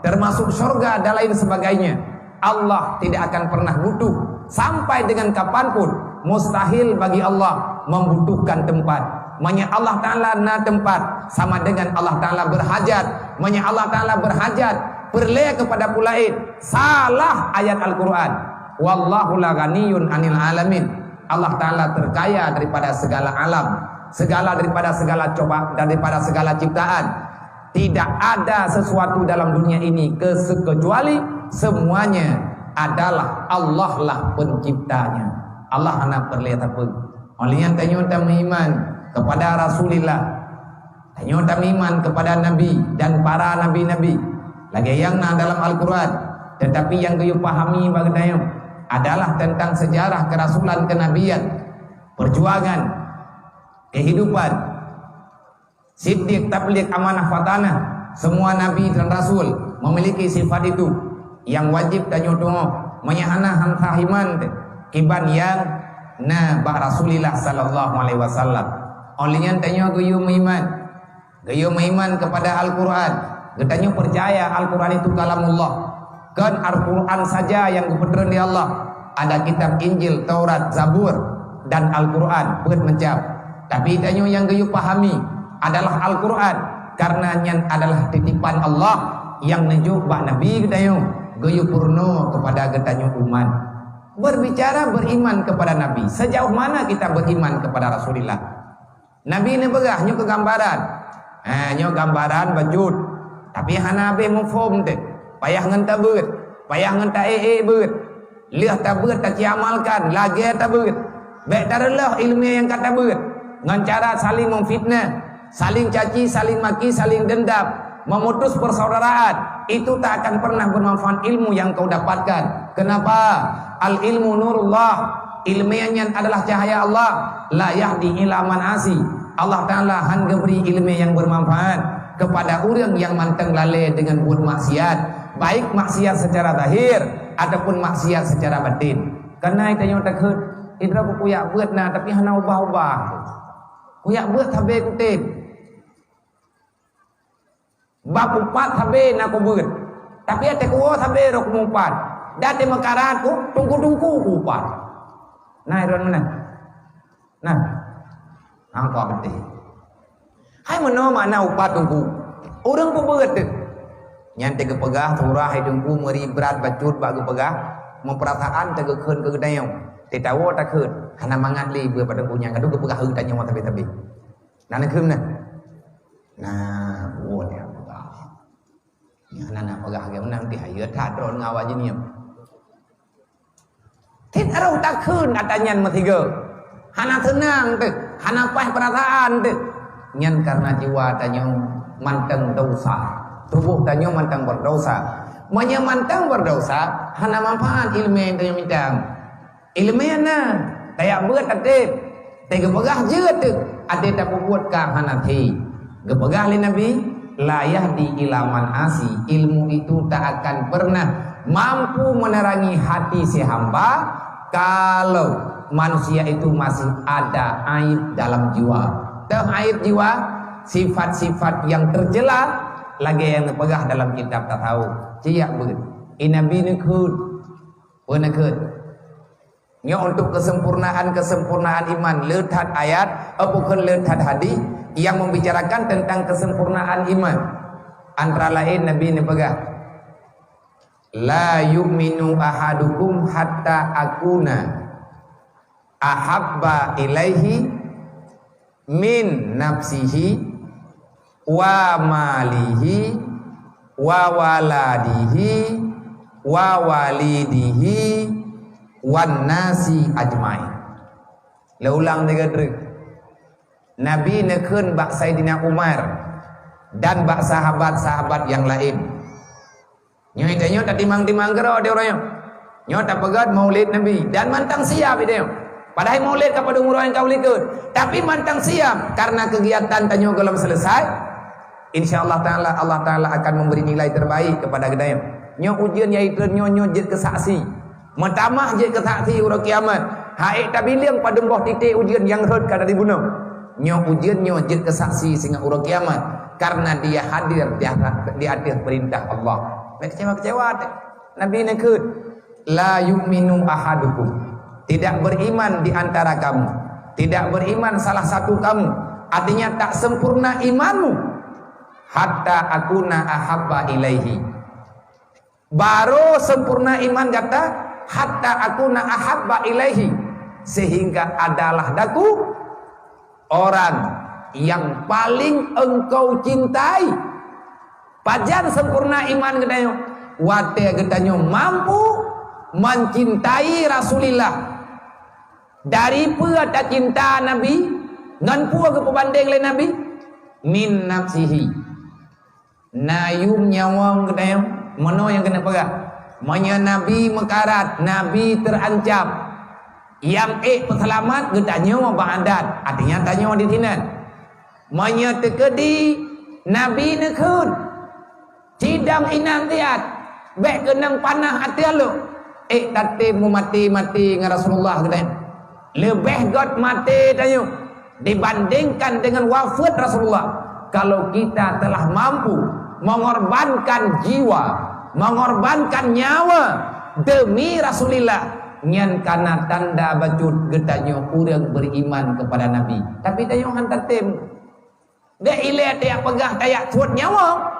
termasuk surga dan lain sebagainya. Allah tidak akan pernah butuh sampai dengan kapanpun. Mustahil bagi Allah membutuhkan tempat. Maknanya Allah Ta'ala na tempat sama dengan Allah Ta'ala berhajat. Maknanya Allah Ta'ala berhajat perle kepada pulain. Salah ayat Al-Quran. Wallahu la ghaniyun anil alamin. Allah Ta'ala terkaya daripada segala alam, daripada segala coba, daripada segala ciptaan. Tidak ada sesuatu dalam dunia ini kecuali semuanya adalah Allah lah penciptanya. Allah anak perlihat apa? Oleh yang tanya iman kepada Rasulullah, tanya iman kepada Nabi dan para Nabi-Nabi lagi yang dalam Al-Quran. Tetapi yang kayu pahami bagaimana adalah tentang sejarah kerasulan, kenabian, perjuangan, kehidupan, siddiq, tabligh, amanah, fatanah. Semua nabi dan rasul memiliki sifat itu yang wajib dan doa menyahana hantahiman kiban yang na ba Rasulillah sallallahu alaihi wasallam. Olehnya tanya gayu iman kepada Al-Quran, getanyo percaya Al-Quran itu kalamullah. Kan Al-Quran saja yang kebenaran di Allah. Ada kitab Injil, Taurat, Zabur dan Al-Quran buat mencap. Tapi tanyo yang gayu pahami adalah Al-Quran karena nyan adalah titipan Allah yang nunjuk bak Nabi getanyo gayu purno kepada getanyo umat. Berbicara beriman kepada Nabi, sejauh mana kita beriman kepada Rasulullah? Nabi ini begah nyo kegambaran. Nyo gambaran bajut. Tapi hana be mufhum teh. Payah ngan tabut, payah ngan ta beut. Liah tabut tak amalkan, lagi tabut. Baik taralah ilmu yang kata beut. Dengan cara saling memfitnah, saling caci, saling maki, saling dendam, memutus persaudaraan, itu tak akan pernah bermanfaat ilmu yang kau dapatkan. Kenapa? Al ilmu nurullah, ilmiahnya adalah cahaya Allah. La yahdi ila man asi. Allah Ta'ala hanya beri ilmu yang bermanfaat kepada orang yang manteng lalai dengan buat maksiat, baik maksiat secara zahir ataupun maksiat secara batin. Karena itu yang takut, itu aku kuyak buat na tapi hana ubah-ubah. Kuyak buat tabe kutip. Bab upat tabe nak buat. Tapi ada kuo tabe rok mupat. Dati makarat ku tungku-tungku ku upat. Nah, itu mana? Nah, angka betul. Hai mana makna upat tungku. Orang pembuat tu. Nyantai ke pegah, turah hai tungku meri berat bacut bagi pegah. Memperasaan tegakkan ke gedayang. Tidak tahu tak kun. Karena mangat li pada punya kadu ke pegah tanya mau tapi. Nah nak kun nah. Nah, buat ya pegah. Yang anak pegah ke mana nanti hayat tak drone ngawal jenim. Tidak tahu tak kun katanya matiga. Hana tenang tu, hana pas perasaan tu. Nyan karena jiwa tanya manteng dosa. Tubuh tanya manteng berdosa. Manya manteng berdosa, hana manfaat ilmu yang tanya mintang. Ilmu yang na, tayak buat atip. Tayak pegah je tu. Atip tak buat kah hana thi. Gepegah li Nabi, la yahdi ila man asi. Ilmu itu tak akan pernah mampu menerangi hati si hamba kalau manusia itu masih ada aib dalam jiwa. Aib jiwa, sifat-sifat yang tercela lagi yang dipegah dalam kitab tak tahu. Ciyak begitu. Nabi nekut. Penekut. Nya untuk kesempurnaan iman, letat ayat bukan letat hadis yang membicarakan tentang kesempurnaan iman. Antara lain Nabi ni pegang, la yu'minu ahadukum hatta akuna ahabba ilaihi min nafsihi wa malihi wa waladihi wa walidihi wan nasi ajmain. La ulang tiga truk. Nabi nekun bak Sayyidina Umar dan bak sahabat-sahabat yang lain. Nyo itanya tak timang-timang gero dia orangnya. Nyo tak pegat maulid Nabi dan mantang siap dia. Padahal maulid kepada umur yang kau likut, tapi mantang siap karena kegiatan tanyo belum selesai. Insyaallah taala Allah taala akan memberi nilai terbaik kepada gedaya. Nyo ujian iaitu nyo jid kesaksi. Metamah jid kesaksi urang kiamat. Haik tabiling pada boh titik ujian yang rod kada dibunuh. Nyo ujian nyo jid kesaksi sehingga urang kiamat karena dia hadir di atas perintah Allah. Kecewa-kecewa Nabi nekut, la yu'minu ahadukum, tidak beriman di antara kamu, tidak beriman salah satu kamu, artinya tak sempurna imanmu, hatta akuna ahabba ilaihi, baru sempurna iman kata hatta akuna ahabba ilaihi, sehingga adalah daku orang yang paling engkau cintai. Pajan sempurna iman gedanyo, wate gedanyo mampu mencintai Rasulullah. Dari pua tak cinta Nabi, ngan pua ke pembanding le Nabi, min nafsihi. Nayum nyawang gedanyo, mono yang kena pegang. Manya Nabi mekarat, Nabi terancam. Yang peselamat gedanyo ba'adat, artinya tanyo di tinan. Manya tekedi Nabi nekut. Cidang inang tiat, bek kenang panah hati alu. Tati mu mati dengan Rasulullah kedan. Lebih god mati tayo dibandingkan dengan wafat Rasulullah. Kalau kita telah mampu mengorbankan jiwa, mengorbankan nyawa demi Rasulullah, nyan kana tanda bacut gedanyo urang beriman kepada Nabi. Tapi tayo hantar tim. Dek ile tiak pegah tayak suat nyawa.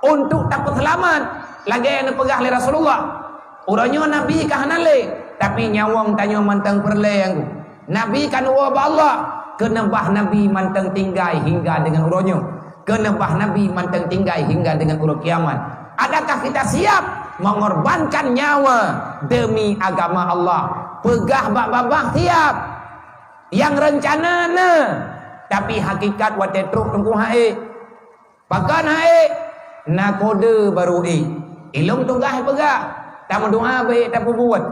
Untuk takut selamat lagi yang dipegah oleh Rasulullah. Urangnya Nabi kahanale, tapi nyawang tanya mantang perleng. Nabi kan wa Allah, kenebah Nabi mantang tinggai hingga dengan urangnya. Kenebah Nabi mantang tinggai hingga dengan urang kiamat. Adakah kita siap mengorbankan nyawa demi agama Allah? Pegah bak-babah siap. Yang rencana na, tapi hakikat wa tetruk tunggu hae. Bahkan hae na kode baru ilung tunggah pegak tak doa baik tak buat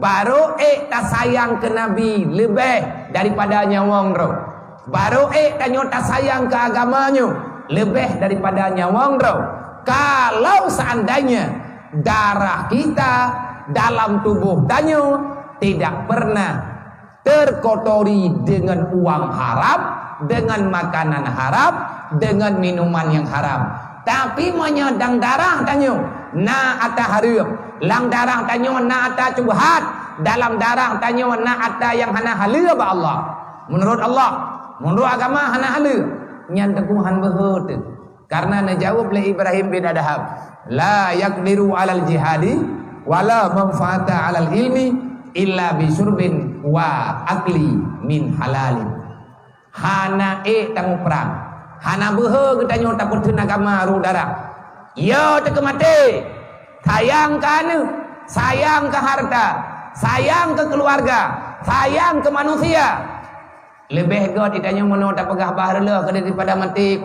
baru tak sayang ke Nabi lebih daripada nyawang ro, baru tanyo tak sayang ke agamanya lebih daripada nyawang ro. Kalau seandainya darah kita dalam tubuh tanyo tidak pernah terkotori dengan uang haram, dengan makanan haram, dengan minuman yang haram, tapi menyedang darah tanyo na ata harum, lang darah tanyo na ata cubhat, dalam darah tanyo na ata yang hana halu ba Allah. Menurut Allah, menurut agama hana halu, nyan teguhan behut. Karena najawab le Ibrahim bin Adham, la yaqdiru alal jihadi wala manfaata alal ilmi illa bisurbin wa akli min halalin. Hana tangu perang. Hana behe gedanyo takut agama ru darah. Yo tak mati. Sayang ke anu, sayang ke harta, sayang ke keluarga, sayang ke manusia. Lebih god itanyo mono tak pegah bahrela daripada mati.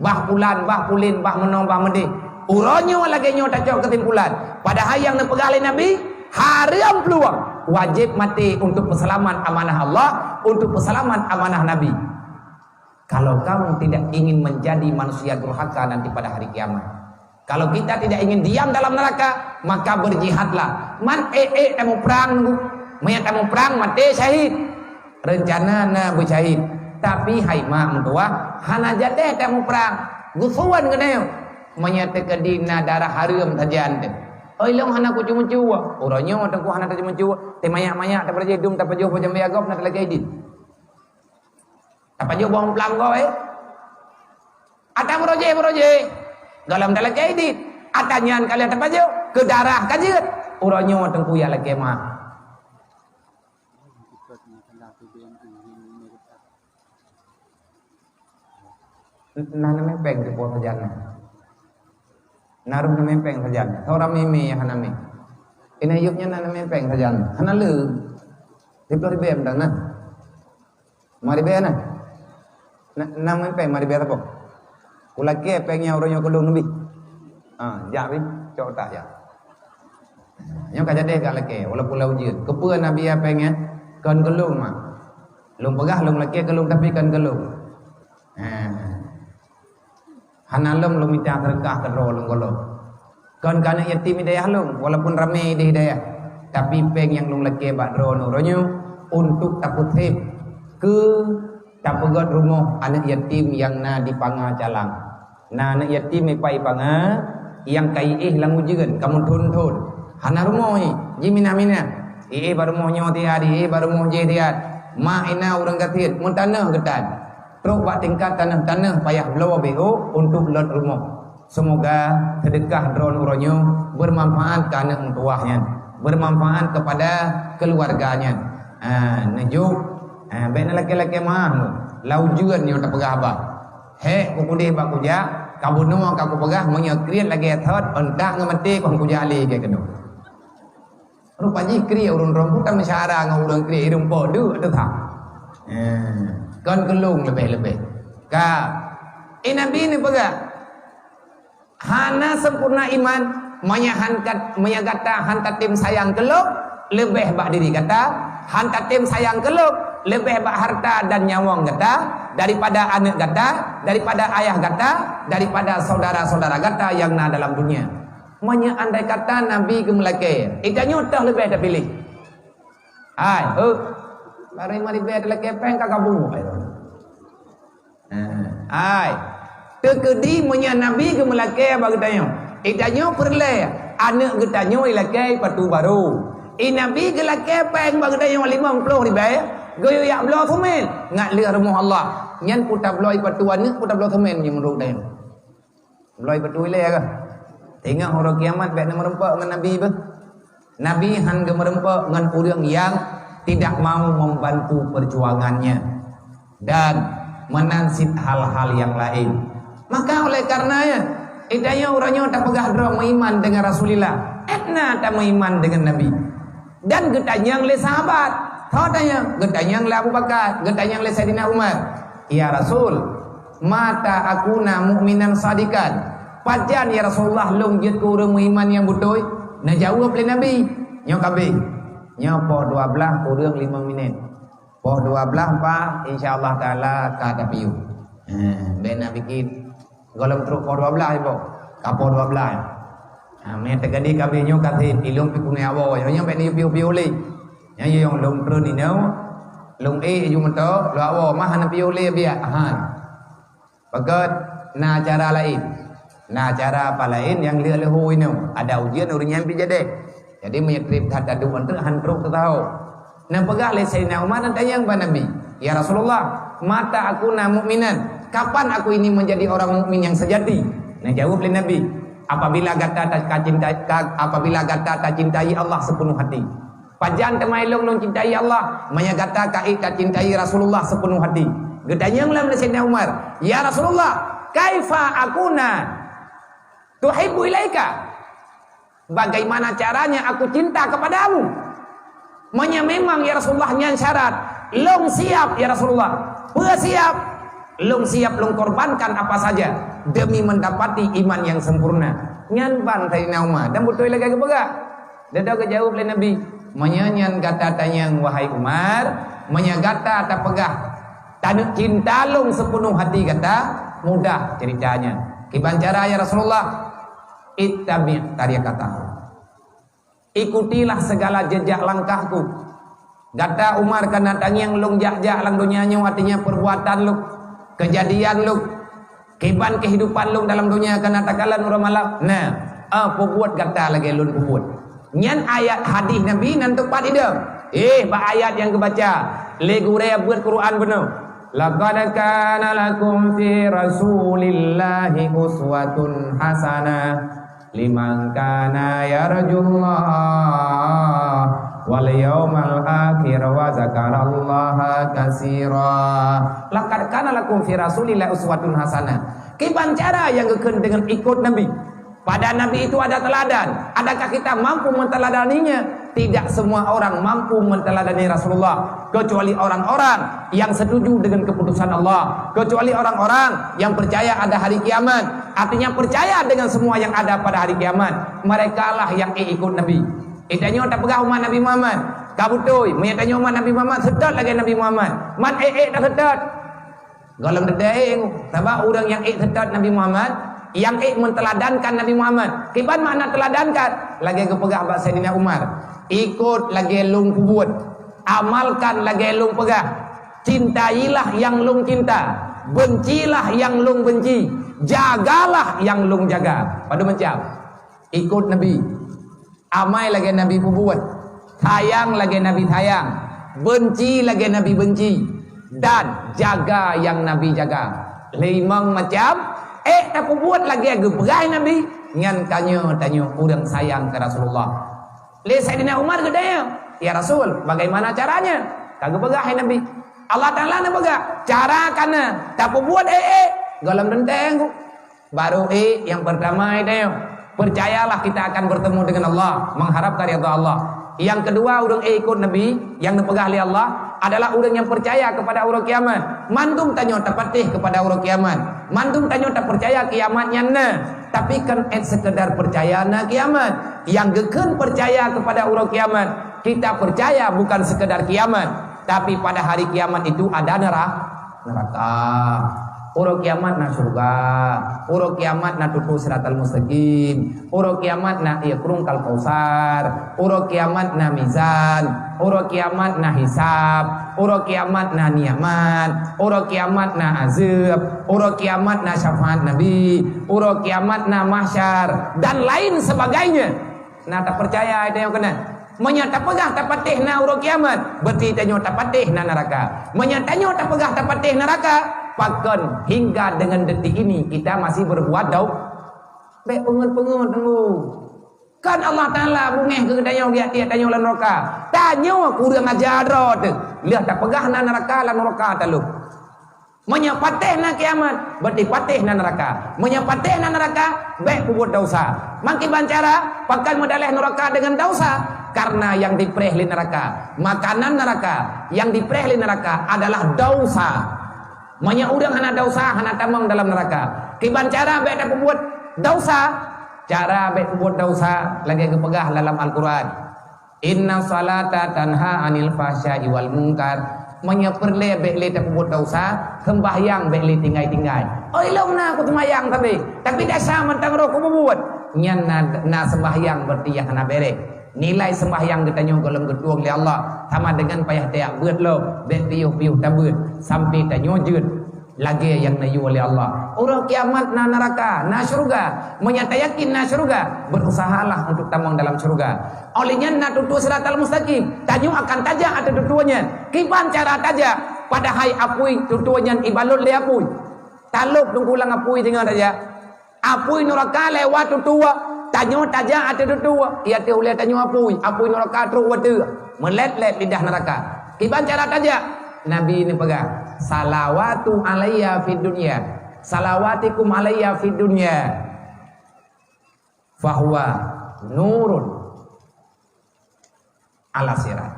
Bah pulan, bah pulin, bah menong, bah medi. Uronyo lagi nyo tak cok kesimpulan. Padahal yang nepegah oleh Nabi haram peluang. Wajib mati untuk peselamat amanah Allah, untuk peselamat amanah Nabi. Kalau kamu tidak ingin menjadi manusia durhaka nanti pada hari kiamat, kalau kita tidak ingin diam dalam neraka, maka berjihadlah. Man tamu perang nunggu, mayat tamu perang mati syahid. Rencana na bersyahid. Tapi hai mak mentua, hana jateh tamu perang. Gusuan keneo, mayat kedina darah haram saja ante. oi long hana ku cuma cuwa uronyo tengku hana ta cuma cuwa te mayak-mayak ta perje dum ta pejo pojam agop na lagi edit ta pejo bong plang go ata meroje dalam dalam edit atanyan kalian ta pejo ke darah kajeut uronyo tengku ya lagi mah nana mempeng di po sajana narum na mempeng sajana thora mimi hanami ina yuknya nana mempeng sajana hanalu diplo bem dana mari bena na mempeng mari beta po ulake pengnya uronyo kulung nabi jawi cota ya nyo kajade galake wala pulau jeut kepeun nabi apengnya kan kelung mah lung pegah lung lake kelung tapi kan kelung hanalum lum minta berkah ke rolong golong kan kana yatim hidayah lum walaupun ramai di hidayah tapi peng yang lum leke bak rono ronyo untuk taputip ke tapugot rumah anak yatim yang na di panga calang na anak yatim pai panga yang kai lang ujeun kamu tuntun hana rumah jimina mina baru mau nyoti hari baru mau jadi ma ina urang gatit mun tanah gedan terus buat tingkat tanah-tanah payah blow BO untuk lot rumah. Semoga sedekah drone uronyo bermanfaat ke anak tuahnya, bermanfaat kepada keluarganya. Nejuk, bena laki-laki mah, laujuan yo tak pegah bah. He, kukudih bak kuja, kabu nua kaku pegah menyekriat lagi thot, entak ngemeti kong kuja ali ke kenu. Rupanya kri urun rambutan masyarakat ngurang kri irung podu ada tak? Kan kelung lebih-lebih. Ka Nabi ni pega. Hana sempurna iman menyagata hantar tim sayang keluk lebih bak diri kata, hantar tim sayang keluk lebih bak harta dan nyawang kata daripada anak kata, daripada ayah kata, daripada saudara-saudara kata yang na dalam dunia. Andai kata Nabi ke Melaka, itanya utah lebih dah pilih. Hai, mari bed lagi peng kakabu. Ai. Tekedi munya Nabi ke Melaka bagi tanya. Itanya perle anak getanyo ilake patu baru. Nabi ke Melaka peng bagi tanya 50 ribu. Goyo ya blo thumen ngat le rumah Allah. Nyan puta bloi patu anak puta blo thumen yang menurut dia. Bloi patu ile ka. Tengok orang kiamat bek merempak dengan Nabi bah. Nabi han ge merempak dengan orang yang tidak mau membantu perjuangannya dan menansib hal-hal yang lain. Maka oleh karenanya idanya orangnya tak pegah dro meiman dengan Rasulullah, etna tak meiman dengan Nabi. Dan getanyang le sahabat, tanya getanyang le Abu Bakar, getanyang le Sayyidina Umar. Ya Rasul, mata akuna mukminan sadikan. Pajan ya Rasulullah longjit ku urang meiman yang betul. Nah jawab le Nabi, nyo kabeh. Nyopo 12 kurang 5 minit. Poh 12 pak insyaallah taala kata piu. Bena bikin golong truk poh 12 ibu. Kapo 12. Me tegadi kabeh nyo kate ilung pikune awo yo nyampe ni piu-piu le. Nya yo long truk ni no. Long ju mento lo awo mah na piu le bia han. Bagat na acara lain. Nah acara apa lain yang lehu ini ada ujian urang nyampi jade. Jadi menyetrip kata dua untuk hantruk tahu. Nah pegah le Sayyidina Umar dan tanya kepada Nabi, ya Rasulullah, mata aku na mukminan. Kapan aku ini menjadi orang mukmin yang sejati? Nah jawab le Nabi, apabila kata tak cintai Allah sepenuh hati. Pajan temailong non cintai Allah, menyagata kai tak cintai Rasulullah sepenuh hati. Gedanya ulam le Sayyidina Umar, ya Rasulullah, kaifa akuna tuhibbu ilaika? Bagaimana caranya aku cinta kepadamu? Memang ya Rasulullah nyan syarat. Long siap ya Rasulullah. Siap. Long siap long korbankan apa saja demi mendapati iman yang sempurna. Nyan ban Sayyidina Umar dan betul lagi kebega. Dadah ke jawab oleh Nabi. Menyanyan kata tanyang wahai Umar, menyagata tak pegah. Tanuk cinta long sepenuh hati kata mudah ceritanya. Kiban cara ya Rasulullah. Ittabi' tariqatahu. Ikutilah segala jejak langkahku. Kata Umar kana tanyang long jak-jak lang dunianya artinya perbuatan lu, kejadian lu, kehidupan lu dalam dunia kana takalan uramalak. Nah, Pubuat kata lagi lun pubuat. Nyan ayat hadis Nabi nan tepat ida. Ba ayat yang kebaca. Le gure buat Quran benar. Laqad kana lakum fi Rasulillahi uswatun hasanah liman kana yarjullah wal yawmal akhir wa zakarallaha katsira. Laqad kana lakum fi Rasulillahi uswatun hasanah. Kiban cara yang gekeun dengan ikut Nabi. Pada Nabi itu ada teladan. Adakah kita mampu menteladaninya? Tidak semua orang mampu menteladani Rasulullah, kecuali orang-orang yang setuju dengan keputusan Allah, kecuali orang-orang yang percaya ada hari kiamat. Artinya percaya dengan semua yang ada pada hari kiamat. Mereka lah yang ikut Nabi. Itanya tak pegah umat Nabi Muhammad. Kabutoi, menyatanya umat Nabi Muhammad sedot lagi Nabi Muhammad. Man tak sedot. Golong dedeng, sebab orang yang sedot Nabi Muhammad, yang menteladankan Nabi Muhammad. Kiban makna teladankan? Lagi kepegah bahasa Sayyidina Umar. Ikut lagi lung kubut. Amalkan lagi lung pegah. Cintailah yang lung cinta. Bencilah yang lung benci. Jagalah yang lung jaga. Pada macam ikut Nabi. Amai lagi Nabi kubut. Sayang lagi Nabi sayang. Benci lagi Nabi benci. Dan jaga yang Nabi jaga. Limang macam tak buat lagi agak berai Nabi. Ngan tanya orang sayang ke Rasulullah. Le Sayyidina Umar gedaya. Ya Rasul, bagaimana caranya? Kagak berai Nabi. Allah Ta'ala na begak. Cara kana. Tak buat Galam denteng. Baru yang pertama itu. Percayalah kita akan bertemu dengan Allah. Mengharapkan ridha Allah. Yang kedua orang ikut Nabi. Yang dipegah oleh Allah. Adalah orang yang percaya kepada orang kiamat. Mantum tanya tak patih kepada orang kiamat. Mantum tanya tak percaya kiamatnya na. Tapi kan sekedar percaya na kiamat. Yang geken percaya kepada orang kiamat. Kita percaya bukan sekedar kiamat. Tapi pada hari kiamat itu ada neraka. Orang kiamat na surga. Orang kiamat na tutu siratal mustaqim. Orang kiamat na ikrung kal kausar. Orang kiamat na mizan. Orang kiamat na hisab. Orang kiamat na niamat. Orang kiamat na azab. Orang kiamat na syafaat Nabi. Orang kiamat na mahsyar. Dan lain sebagainya. Nah tak percaya ada yang kena. Menyata pegah tak patih na urang kiamat. Berarti tanyo tak patih na neraka. Menyatanya tak pegah tak patih neraka. Pakan hingga dengan detik ini kita masih berbuat dau. Baik pengen tunggu. Kan Allah Ta'ala bungeh ke tanyo dia tanyo lan neraka. Tanyo kurang ajar tu. Lihat tak pegah na neraka lan neraka talu. Menyapatih na kiamat. Berarti patih na neraka. Menyapatih na neraka. Baik buat dosa. Mangki bancara. Pakan modaleh neraka dengan dosa. Karena yang diperihli neraka, makanan neraka, yang diperihli neraka adalah dosa. Manya udang hana dosa, hana tamang dalam neraka. Kiban cara baik dak buat dosa, cara baik buat dosa lagi kepegah dalam Al-Qur'an. Inna salata tanha anil fahsya'i wal munkar. Manya perle baik le dak buat dosa, sembahyang baik le tinggai-tinggai. Oh ilong na aku sembahyang tapi dasar mentang ro ku buat. Nyan na sembahyang berarti yang hana berek. Nilai sembahyang kita nyo golong getuang oleh Allah sama dengan payah tiak beut lo bet piuh tabut sampai tanyo jeut lagi yang nayu oleh Allah. Orang kiamat na neraka na syurga, menyata yakin na syurga, berusahalah untuk tamang dalam syurga. Olehnya na tutu siratal mustaqim, tanyo akan tajak atau tutuannya. Kiban cara tajak pada hai apui tutuannya ibalut le apui. Taluk tunggulang apui dengan raja. Apui neraka lewat tutua. Tanyo tajak atau tutua. Ia tu oleh tanyo apui neraka terus watu. Melet-let lidah neraka. Kiban cara tajak. Nabi ini pegang. Salawatu alayya fid dunya. Salawatikum alayya fid dunya. Fahuwa nurun ala sirat.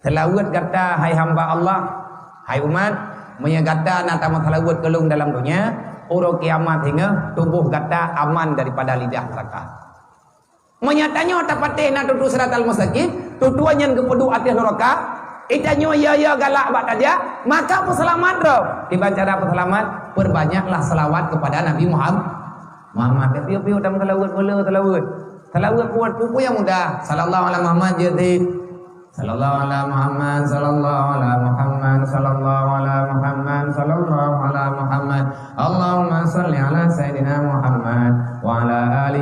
Selawat kata hai hamba Allah, hai umat, menyagata nata masalawat kelung dalam dunia. Orang kiamat hingga tubuh kata aman daripada lidah neraka. Menyatanya tak patih nak tutu siratal mustaqim, tutuannya kepedu atas neraka. Itanyo ya galak bak aja, maka peselamat roh. Tiba cara peselamat, perbanyaklah selawat kepada Nabi Muhammad. Piu-piu dalam telawut. Telawut buat pupu yang mudah. Sallallahu alaihi Muhammad jadi. Sallallahu alaihi Muhammad, sallallahu alaihi Muhammad, sallallahu alaihi Muhammad, sallallahu alaihi Muhammad. Allahumma salli ala Sayyidina Muhammad wa ala ali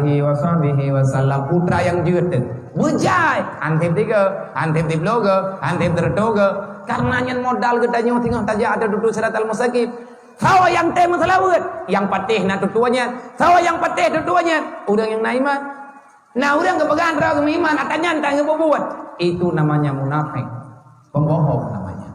alaihi wasallam putra yang jute bujai antip tiga antip tip logo antip tertoga karena nyen modal gedanya tinggal taja ada duduk siratal mustaqim sawa yang teh masalah yang patih na tutuanya sawa yang patih tutuanya udang yang naima nah udang kepegangan ragu iman atanya entah ngebuat itu namanya munafik pembohong namanya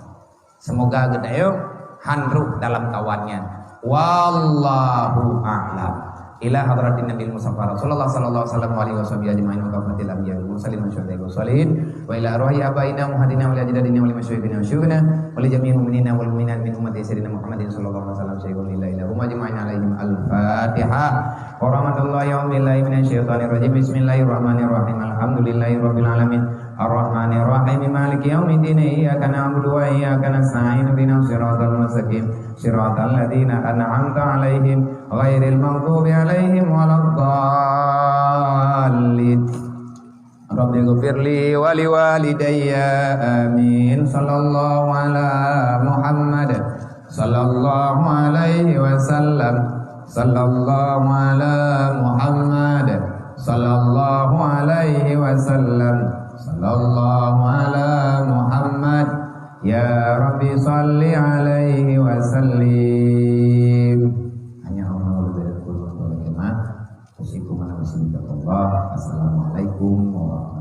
semoga gedayo handruk dalam kawannya wallahu a'lam ila hadratin nabil musaffar Rasulullah sallallahu alaihi wasallam ajma'in wa kafatil anbiya wal mursalin wa syuhada'i was salihin wa ila arwahi abaina wa hadina wa ajdadina wa limasyaykhina wa syuhana wa li jami'il mu'minina wal mu'minat min ummati sayyidina Muhammadin sallallahu alaihi wasallam syaikhul lillahi lahum ajma'in alaihim al-fatihah wa rahmatullahi wa billahi minasyaitonir rajim bismillahirrahmanirrahim alhamdulillahi rabbil alamin arrahmanir rahim maliki yaumiddin iyyaka na'budu wa iyyaka nasta'in ihdinas siratal mustaqim siratal ladzina an'amta alaihim ghairil maghdubi alaihim waladdallin Rabbi ghfirli wa liwalidayya amin sallallahu ala Muhammad sallallahu alaihi wasallam sallallahu ala Muhammad sallallahu alaihi wasallam sallallahu ala Muhammad ya Rabbi salli alaihi wasallim. Hanya Allah berdoa kepada Allah. Assalamualaikum warahmatullahi wabarakatuh.